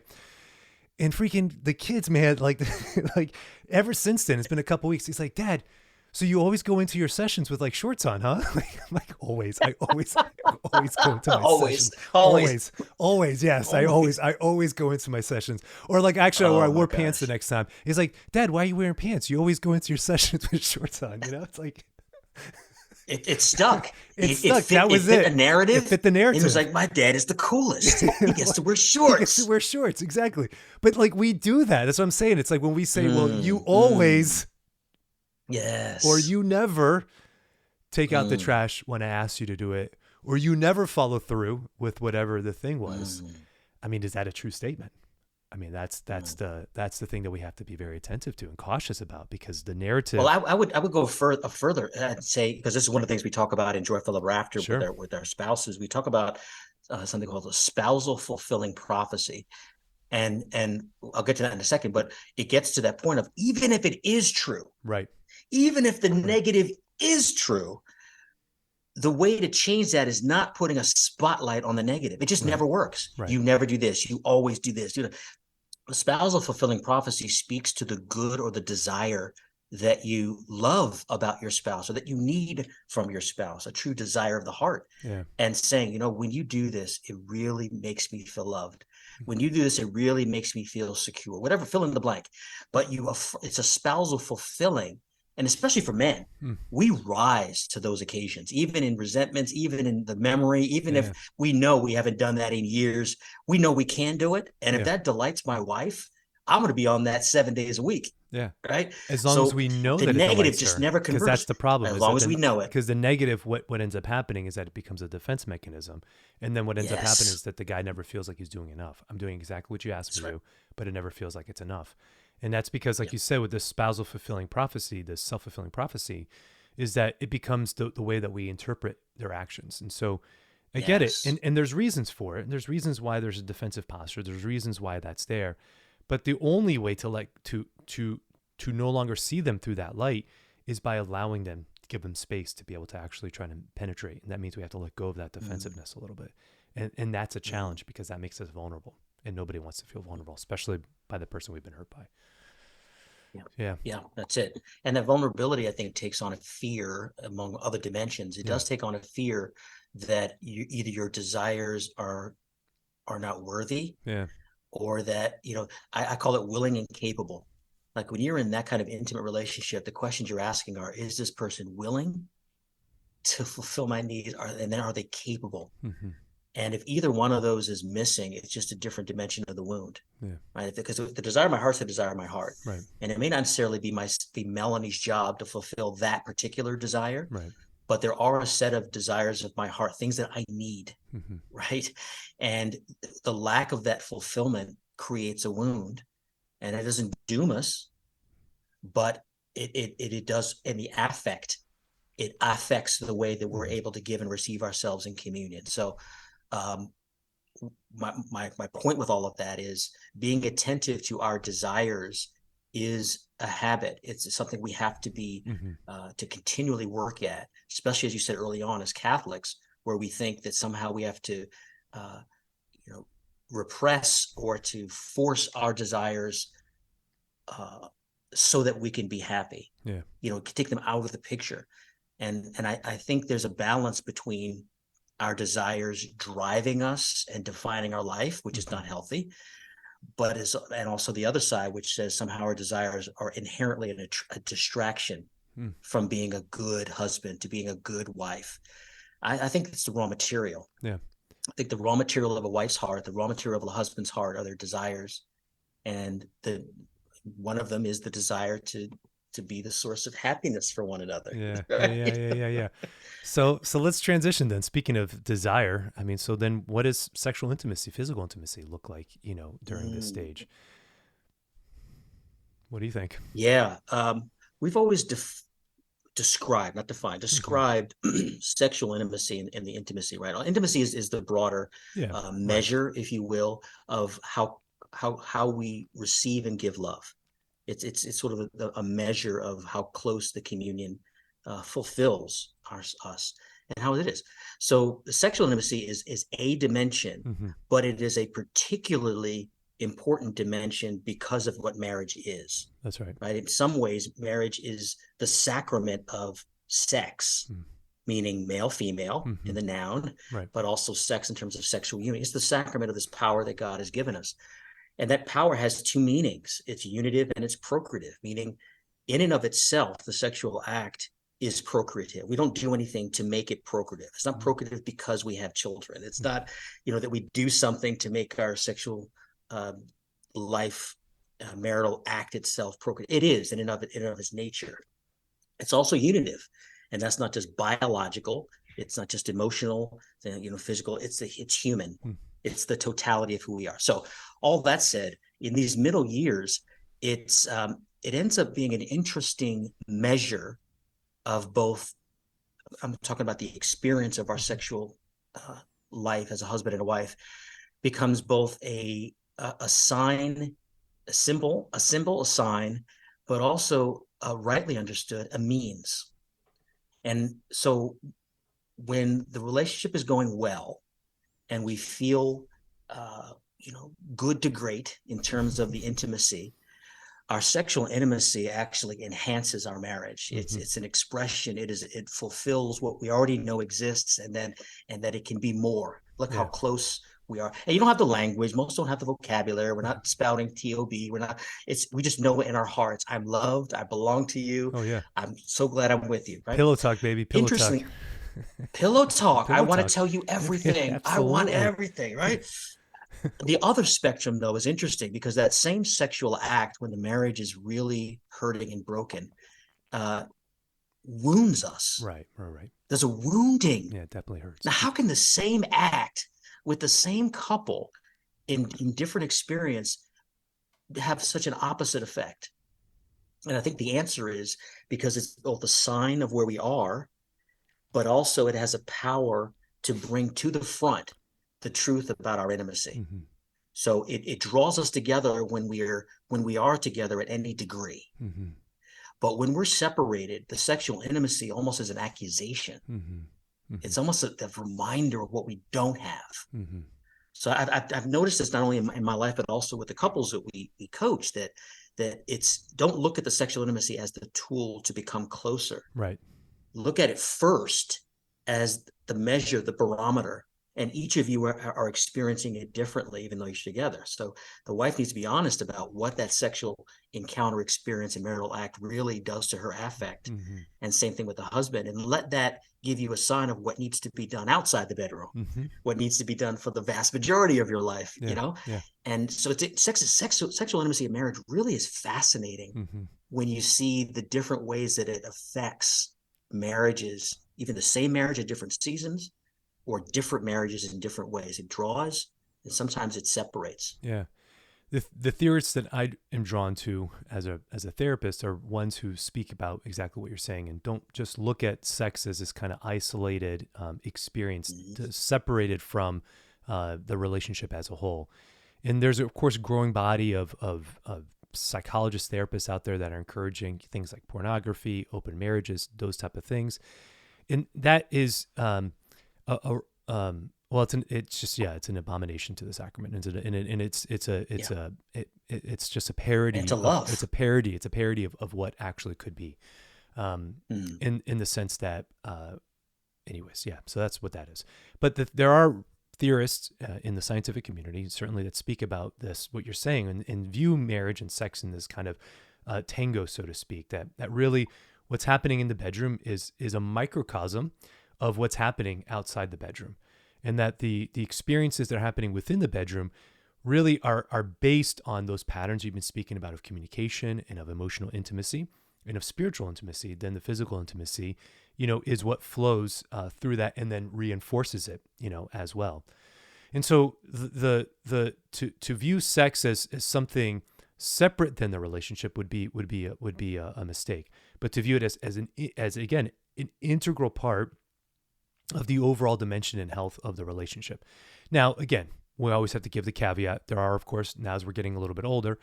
And freaking the kids, man, like like ever since then, it's been a couple weeks. He's like, Dad, so you always go into your sessions with like shorts on, huh? I'm like always. I always go into my sessions. Always. Yes, I always go into my sessions. Or like actually, or I wore pants the next time. He's like, Dad, why are you wearing pants? You always go into your sessions with shorts on. You know, it's like it stuck. It stuck. That was it. The narrative. It fit the narrative. It was like, my dad is the coolest. He gets to wear shorts. He gets to wear shorts, exactly. But like we do that. That's what I'm saying. It's like when we say, well, you always. Yes. Or you never take out the trash when I asked you to do it, or you never follow through with whatever the thing was. I mean, is that a true statement? I mean, that's the thing that we have to be very attentive to and cautious about, because the narrative. Well, I would go further and say, because this is one of the things we talk about in Joyful Ever After with our spouses. We talk about something called the spousal fulfilling prophecy. And I'll get to that in a second, but it gets to that point of, even if it is true, right? Even if the negative is true, the way to change that is not putting a spotlight on the negative. It just never works. Right. You never do this. You always do this. The spousal fulfilling prophecy speaks to the good or the desire that you love about your spouse, or that you need from your spouse, a true desire of the heart. Yeah. And saying, you know, when you do this, it really makes me feel loved. When you do this, it really makes me feel secure. Whatever, fill in the blank. But it's a spousal fulfilling. And especially for men, we rise to those occasions, even in resentments, even in the memory, even if we know we haven't done that in years, we know we can do it. And if that delights my wife, I'm going to be on that 7 days a week. Yeah. Right. As long as we know that the negative just never converts. Because that's the problem. As long as we know it. Because the negative, what ends up happening is that it becomes a defense mechanism. And then what ends up happening is that the guy never feels like he's doing enough. I'm doing exactly what you asked me to do, but it never feels like it's enough. And that's because, like you said, with this spousal fulfilling prophecy, this self-fulfilling prophecy, is that it becomes the way that we interpret their actions. And so I get it. And there's reasons for it. And there's reasons why there's a defensive posture. There's reasons why that's there. But the only way to no longer see them through that light is by allowing them, give them space to be able to actually try to penetrate. And that means we have to let go of that defensiveness a little bit. And that's a challenge, because that makes us vulnerable. And nobody wants to feel vulnerable, especially by the person we've been hurt by. Yeah. Yeah. Yeah, that's it. And that vulnerability, I think, takes on a fear among other dimensions. It Yeah. does take on a fear that either your desires are not worthy, Yeah. or that, I call it willing and capable. Like when you're in that kind of intimate relationship, the questions you're asking are, is this person willing to fulfill my needs? And then are they capable? Hmm. And if either one of those is missing, it's just a different dimension of the wound. Yeah. Right? Because the desire of my heart is the desire of my heart. Right. And it may not necessarily be Melanie's job to fulfill that particular desire, Right. but there are a set of desires of my heart, things that I need, Hmm. right? And the lack of that fulfillment creates a wound, and it doesn't doom us, but it does, in the affect, it affects the way that we're Hmm. able to give and receive ourselves in communion. So um, my point with all of that is being attentive to our desires is a habit. It's something we have to be Hmm. to continually work at, especially as you said early on as Catholics, where we think that somehow we have to uh, you know repress or to force our desires uh, so that we can be happy. Yeah. Take them out of the picture. And I think there's a balance between our desires driving us and defining our life, which is Hmm. not healthy, and also the other side, which says somehow our desires are inherently a distraction Mm. from being a good husband, to being a good wife. I think it's the raw material. Yeah. I think the raw material of a wife's heart, the raw material of a husband's heart, are their desires, and the one of them is the desire to be the source of happiness for one another. Yeah. Yeah. Yeah. Right? Yeah. Yeah. Yeah. So let's transition then. Speaking of desire, I mean, so then what does sexual intimacy, physical intimacy look like, during this Mm. stage? What do you think? Yeah. We've always described, not defined, Hmm. described sexual intimacy and the intimacy, right? Intimacy is the broader Yeah. Right. measure, if you will, of how we receive and give love. It's sort of a measure of how close the communion fulfills us and how it is. So the sexual intimacy is a dimension, Hmm. but it is a particularly important dimension because of what marriage is. That's right. Right? In some ways, marriage is the sacrament of sex, meaning male, female Mm-hmm. in the noun, Right. but also sex in terms of sexual union. It's the sacrament of this power that God has given us. And that power has two meanings. It's unitive and it's procreative, meaning in and of itself, the sexual act is procreative. We don't do anything to make it procreative. It's not procreative because we have children. It's not, that we do something to make our sexual um, life, marital act itself procreative. It is in and of its nature. It's also unitive, and that's not just biological. It's not just emotional, physical. It's human. Mm. It's the totality of who we are. So, all that said, in these middle years, it ends up being an interesting measure of both. I'm talking about the experience of our Mm-hmm. sexual uh, life as a husband and a wife becomes both a sign, a sign, but also rightly understood, a means. And so when the relationship is going well and we feel, good to great in terms of the intimacy, our sexual intimacy actually enhances our marriage. It's Mm-hmm. it's an expression. It fulfills what we already know exists, and that it can be more. Look how Yeah. close we are. And you don't have the language. Most don't have the vocabulary. We're not spouting TOB. We're not. We just know it in our hearts. I'm loved. I belong to you. Oh yeah. I'm so glad I'm with you. Right. Pillow talk, baby. Pillow talk. Interestingly, pillow talk. I Pillow want to talk. tell you everything. I want Absolutely. everything. Right. The other spectrum, though, is interesting because that same sexual act, when the marriage is really hurting and broken, uh, wounds us. Right. Right. Right. There's a wounding. Yeah, it definitely hurts. Now, how can the same act with the same couple in different experience have such an opposite effect? And I think the answer is because it's both a sign of where we are, but also it has a power to bring to the front the truth about our intimacy. Mm-hmm. So it draws us together when we are together at any degree. Mm-hmm. But when we're separated, the sexual intimacy almost is an accusation. Mm-hmm. Mm-hmm. It's almost a reminder of what we don't have. Mm-hmm. So I've noticed this not only in my life, but also with the couples that we coach, that that don't look at the sexual intimacy as the tool to become closer. Right. Look at it first as the measure, the barometer, and each of you are experiencing it differently, even though you're together. So the wife needs to be honest about what that sexual encounter, experience, and marital act really does to her affect. Mm-hmm. And same thing with the husband, and let that give you a sign of what needs to be done outside the bedroom, Mm-hmm. what needs to be done for the vast majority of your life, Yeah. Yeah. And so sexual intimacy in marriage really is fascinating Mm-hmm. when you see the different ways that it affects marriages, even the same marriage at different seasons, or different marriages in different ways. It draws, and sometimes it separates. Yeah. The theorists that I am drawn to as a therapist are ones who speak about exactly what you're saying and don't just look at sex as this kind of isolated experience, separated from the relationship as a whole. And there's of course a growing body of psychologist therapists out there that are encouraging things like pornography, open marriages, those type of things, and that is well, it's an abomination to the sacrament, and it's just a parody. And to love. It's a parody. It's a parody of what actually could be, in the sense that, anyways, yeah. So that's what that is. But there are theorists in the scientific community certainly that speak about this, what you're saying, and view marriage and sex in this kind of tango, so to speak. That really what's happening in the bedroom is a microcosm of what's happening outside the bedroom. And that the experiences that are happening within the bedroom really are based on those patterns you've been speaking about of communication and of emotional intimacy and of spiritual intimacy. Then the physical intimacy, is what flows through that and then reinforces it, as well. And so to view sex as something separate than the relationship would be a mistake. But to view it as again an integral part of the overall dimension and health of the relationship. Now, again, we always have to give the caveat. There are, of course, now as we're getting a little bit older,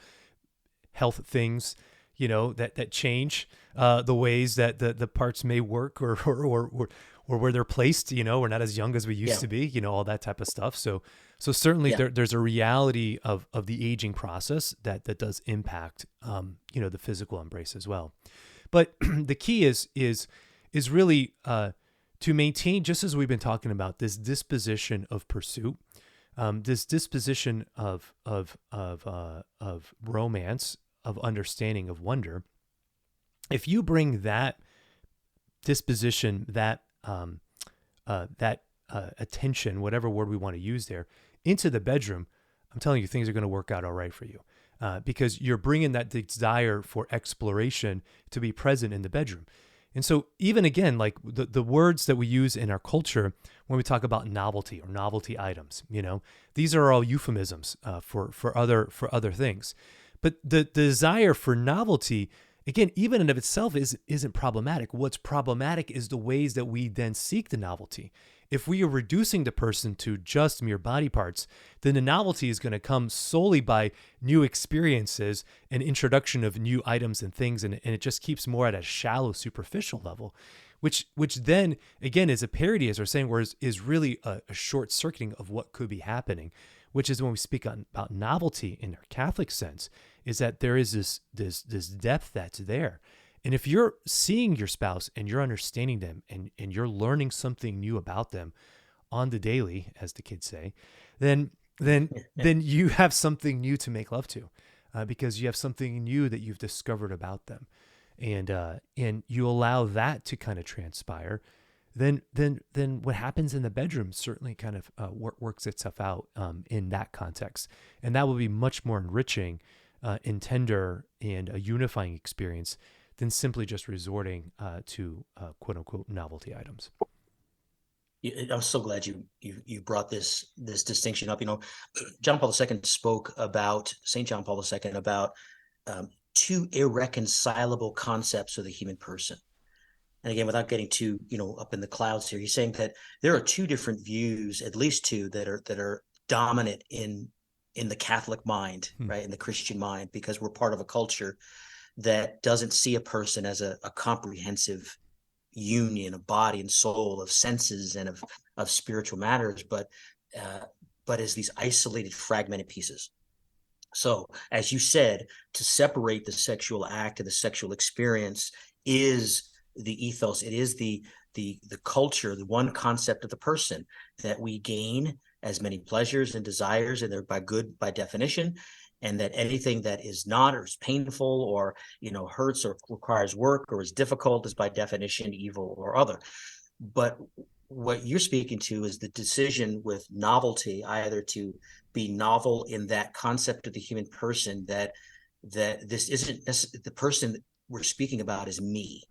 health things, that change the ways that the parts may work or where they're placed. We're not as young as we used to be, all that type of stuff. So certainly there's a reality of the aging process that does impact, the physical embrace as well. But the key is really, to maintain, just as we've been talking about, this disposition of pursuit, this disposition of romance, of understanding, of wonder. If you bring that disposition, that attention, whatever word we want to use there, into the bedroom, I'm telling you, things are going to work out all right for you, because you're bringing that desire for exploration to be present in the bedroom. And so even again, like the words that we use in our culture when we talk about novelty or novelty items, these are all euphemisms for other things. But the desire for novelty, again, even in of itself isn't problematic. What's problematic is the ways that we then seek the novelty. If we are reducing the person to just mere body parts, then the novelty is going to come solely by new experiences and introduction of new items and things, and it just keeps more at a shallow, superficial level, which then, again, is a parody, as we're saying, whereas is really a short-circuiting of what could be happening, which is when we speak about novelty in our Catholic sense, is that there is this depth that's there. And if you're seeing your spouse and you're understanding them and you're learning something new about them on the daily, as the kids say, then you have something new to make love to, because you have something new that you've discovered about them, and you allow that to kind of transpire. Then what happens in the bedroom certainly kind of works itself out in that context, and that will be much more enriching, and tender, and a unifying experience than simply just resorting to quote unquote novelty items. I'm so glad you brought this distinction up. John Paul II spoke about St. John Paul II about two irreconcilable concepts of the human person. And again, without getting too up in the clouds here, he's saying that there are two different views, at least two, that are dominant in the Catholic mind, right, in the Christian mind, because we're part of a culture that doesn't see a person as a comprehensive union of body and soul, of senses and of spiritual matters, but as these isolated, fragmented pieces. So, as you said, to separate the sexual act and the sexual experience is the ethos. It is the culture, the one concept of the person that we gain as many pleasures and desires, and they're by good by definition, and that anything that is not or is painful or hurts or requires work or is difficult is by definition evil or other. But what you're speaking to is the decision with novelty, either to be novel in that concept of the human person, that this isn't the person that we're speaking about is me.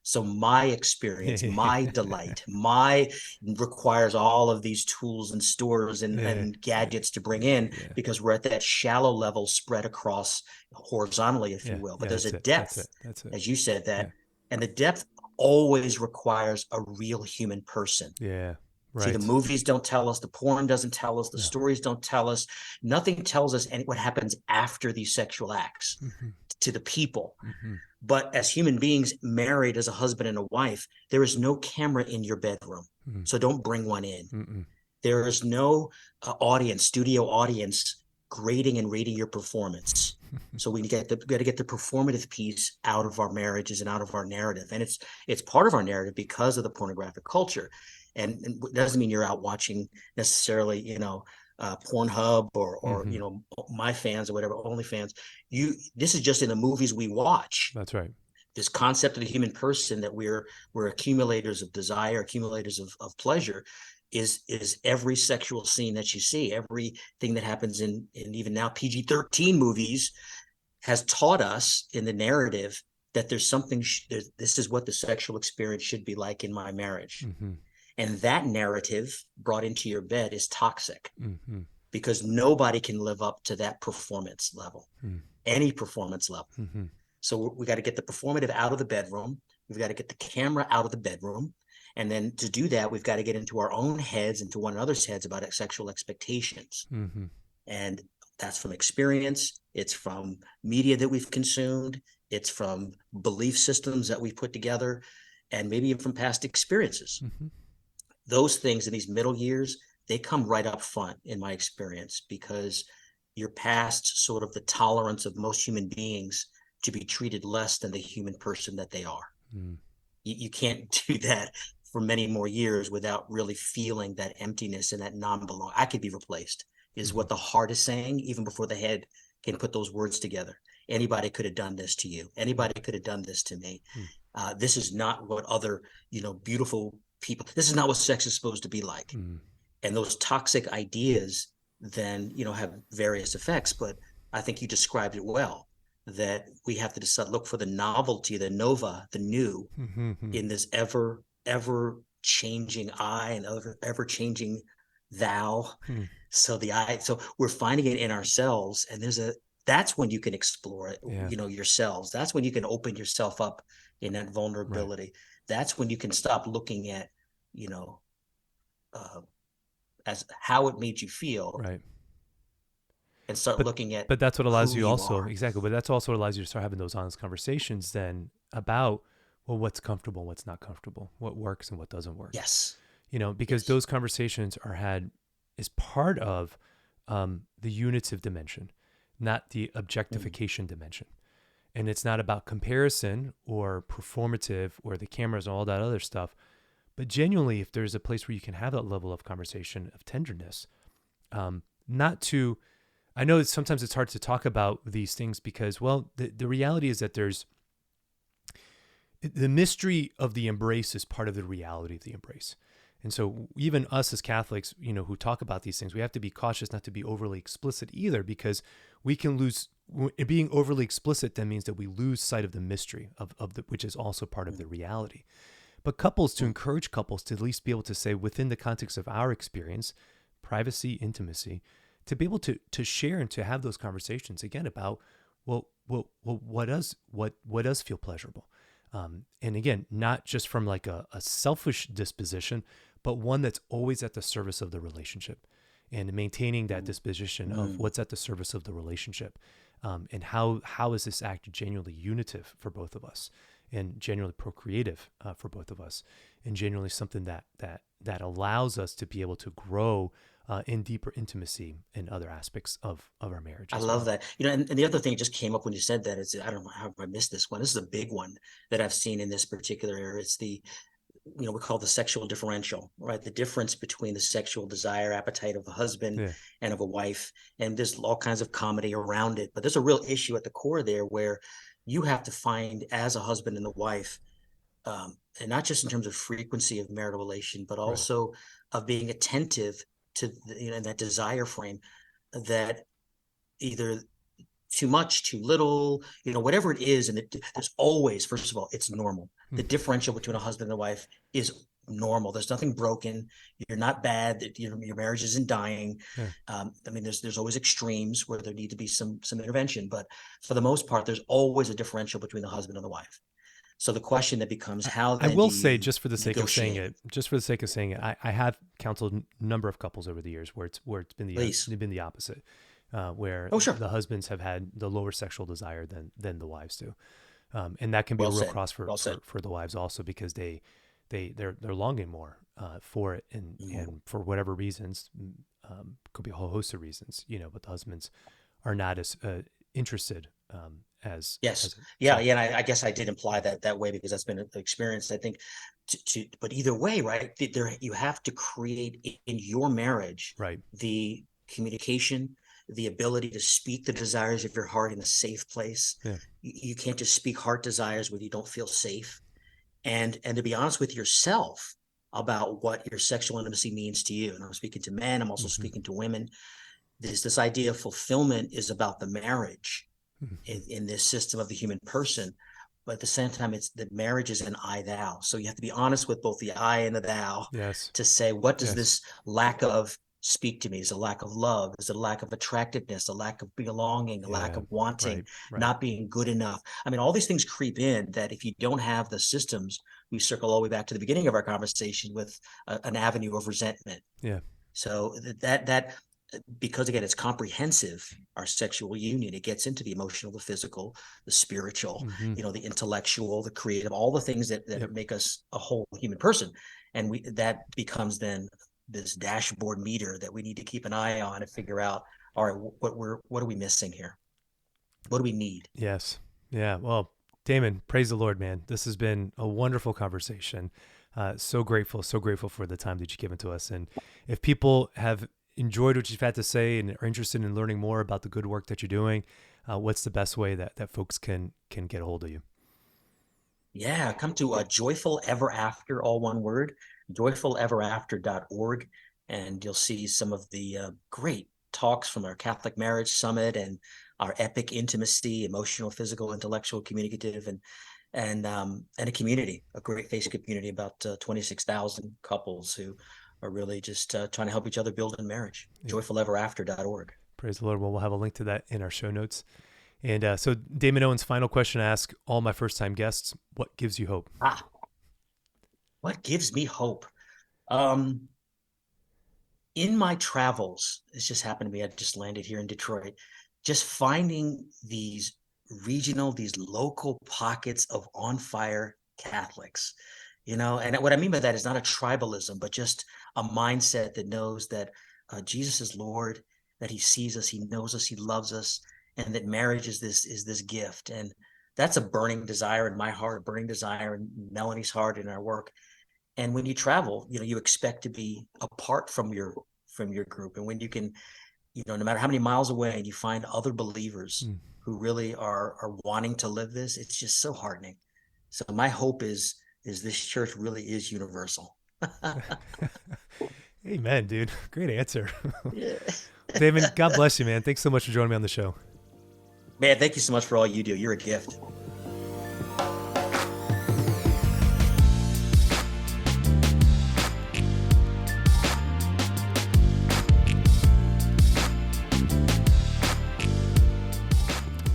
So my experience, my delight, my requires all of these tools and stores and gadgets to bring in, because we're at that shallow level spread across horizontally, if you will. But there's a depth, that's it. as you said, and the depth always requires a real human person. Yeah. Right. See, the movies don't tell us, the porn doesn't tell us, the stories don't tell us, nothing tells us what happens after these sexual acts to the people. But as human beings married as a husband and a wife, there is no camera in your bedroom. So don't bring one in. There is no studio audience grading and rating your performance. So we got to get the performative piece out of our marriages and out of our narrative. And it's part of our narrative because of the pornographic culture. And it doesn't mean you're out watching necessarily, Pornhub or My Fans or whatever, OnlyFans. This is just in the movies we watch. That's right. This concept of the human person, that we're accumulators of desire, accumulators of pleasure, is every sexual scene that you see, everything that happens in even now PG-13 movies has taught us in the narrative that there's something. This is what the sexual experience should be like in my marriage. And that narrative brought into your bed is toxic, because nobody can live up to that performance level, any performance level. So we got to get the performative out of the bedroom. We've got to get the camera out of the bedroom. And then to do that, we've got to get into our own heads, into one another's heads about sexual expectations. And that's from experience. It's from media that we've consumed. It's from belief systems that we've put together, and maybe even from past experiences. Those things in these middle years, they come right up front in my experience, because you're past sort of the tolerance of most human beings to be treated less than the human person that they are. You can't do that for many more years without really feeling that emptiness and that non-belong. I could be replaced is what the heart is saying, even before the head can put those words together. Anybody could have done this to you. Anybody could have done this to me. This is not what other, beautiful people, this is not what sex is supposed to be like. And those toxic ideas then, have various effects. But I think you described it well, that we have to decide, look for the novelty, the nova, the new in this ever changing I and ever changing thou. So we're finding it in ourselves, and that's when you can explore it, yourselves. That's when you can open yourself up in that vulnerability. Right. That's when you can stop looking at, as how it made you feel. Right. And start looking at. But that's what allows you also, are. Exactly. But that's also what allows you to start having those honest conversations then about, well, what's comfortable and what's not comfortable, what works and what doesn't work. Yes. Because those conversations are had as part of the unitive dimension, not the objectification dimension. And it's not about comparison or performative or the cameras and all that other stuff. But genuinely, if there's a place where you can have that level of conversation of tenderness, I know sometimes it's hard to talk about these things because, well, the reality is that there's the mystery of the embrace is part of the reality of the embrace. And so even us as Catholics, who talk about these things, we have to be cautious not to be overly explicit either, because we can lose. Being overly explicit then means that we lose sight of the mystery which is also part of the reality. But to encourage couples to at least be able to say, within the context of our experience, privacy, intimacy, to be able to share and to have those conversations again about, what does feel pleasurable? And again, not just from like a selfish disposition, but one that's always at the service of the relationship, and maintaining that disposition of what's at the service of the relationship. And how is this act genuinely unitive for both of us, and genuinely procreative for both of us, and genuinely something that allows us to be able to grow in deeper intimacy in other aspects of our marriage I as love well. that. And the other thing just came up when you said that is, I don't know how I missed this one. This is a big one that I've seen in this particular area. It's we call the sexual differential, right? The difference between the sexual desire, appetite of a husband Yeah, and of a wife. And there's all kinds of comedy around it, but there's a real issue at the core there where you have to find, as a husband and a wife, and not just in terms of frequency of marital relation, but right. also of being attentive to that desire frame, that either too much, too little, whatever it is. And there's always, first of all, it's normal. Hmm. The differential between a husband and a wife is normal. There's nothing broken. You're not bad. Your marriage isn't dying. Yeah. I mean, there's always extremes where there need to be some intervention, but for the most part, there's always a differential between the husband and the wife. So the question that becomes, how I then do will say, you just for the sake of saying negotiate? it, I have counseled a number of couples over the years where it's Please. been the opposite, where Oh, sure. the husbands have had the lower sexual desire than the wives do, and that can be a Well real said. cross for Well said. the wives also, because they're longing more for it, and for whatever reasons, could be a whole host of reasons, but the husbands are not as interested Yes. as Yeah. so Yeah. And I guess I did imply that way because that's been an experience, I think, but either way, right? There, you have to create in your marriage right. the communication, the ability to speak the desires of your heart in a safe place. Yeah. You can't just speak heart desires when you don't feel safe. And to be honest with yourself about what your sexual intimacy means to you. And I'm speaking to men, I'm also Mm-hmm. speaking to women. This idea of fulfillment is about the marriage Mm-hmm. in this system of the human person. But at the same time, it's that marriage is an I thou. So you have to be honest with both the I and the thou Yes. to say, what does Yes. this lack of speak to me? Is it a lack of love? Is it a lack of attractiveness, a lack of belonging, a lack Yeah. of wanting, Right. Right. not being good enough? I mean, all these things creep in that if you don't have the systems, we circle all the way back to the beginning of our conversation with an avenue of resentment. Yeah. So that because again, it's comprehensive, our sexual union, it gets into the emotional, the physical, the spiritual, Mm-hmm. the intellectual, the creative, all the things that Yep. make us a whole human person. And that becomes then this dashboard meter that we need to keep an eye on and figure out, all right, what are we missing here? What do we need? Yes. Yeah. Well, Damon, praise the Lord, man. This has been a wonderful conversation. So grateful for the time that you've given to us. And if people have enjoyed what you've had to say and are interested in learning more about the good work that you're doing, what's the best way that folks can get a hold of you? Yeah, come to Joyful Ever After, all one word, joyfuleverafter.org, and you'll see some of the great talks from our Catholic Marriage Summit and our epic intimacy, emotional, physical, intellectual, communicative, and a community, a great Facebook community, about 26,000 couples who are really just trying to help each other build in marriage. Yeah. Joyfuleverafter.org. Praise the Lord. Well, we'll have a link to that in our show notes. And so Damon Owens, final question I ask all my first-time guests: what gives you hope? What gives me hope? In my travels, this just happened to me, I just landed here in Detroit, just finding these local pockets of on fire Catholics, and what I mean by that is not a tribalism, but just a mindset that knows that Jesus is Lord, that he sees us, he knows us, he loves us, and that marriage is this gift. And that's a burning desire in my heart, a burning desire in Melanie's heart, in our work. And when you travel, you expect to be apart from your group. And when you can, no matter how many miles away, and you find other believers who really are wanting to live this, it's just so heartening. So my hope is this church really is universal. Amen, dude. Great answer. Yeah. Damon, God bless you, man. Thanks so much for joining me on the show. Man, thank you so much for all you do. You're a gift.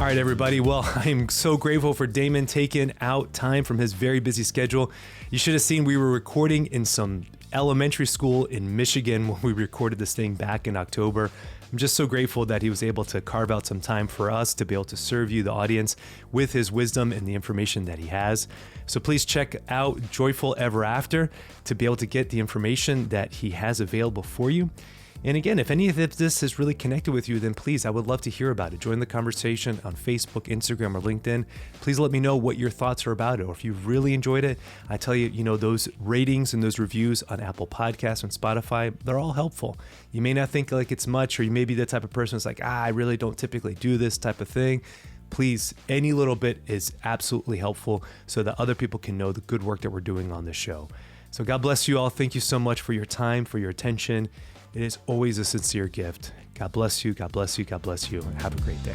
All right, everybody. Well, I'm so grateful for Damon taking out time from his very busy schedule. You should have seen we were recording in some elementary school in Michigan when we recorded this thing back in October. I'm just so grateful that he was able to carve out some time for us to be able to serve you, the audience, with his wisdom and the information that he has. So please check out Joyful Ever After to be able to get the information that he has available for you. And again, if any of this has really connected with you, then please, I would love to hear about it. Join the conversation on Facebook, Instagram, or LinkedIn. Please let me know what your thoughts are about it, or if you've really enjoyed it. I tell you, those ratings and those reviews on Apple Podcasts and Spotify, they're all helpful. You may not think like it's much, or you may be the type of person that's like, I really don't typically do this type of thing. Please, any little bit is absolutely helpful so that other people can know the good work that we're doing on this show. So God bless you all. Thank you so much for your time, for your attention. It is always a sincere gift. God bless you. God bless you. God bless you. Have a great day.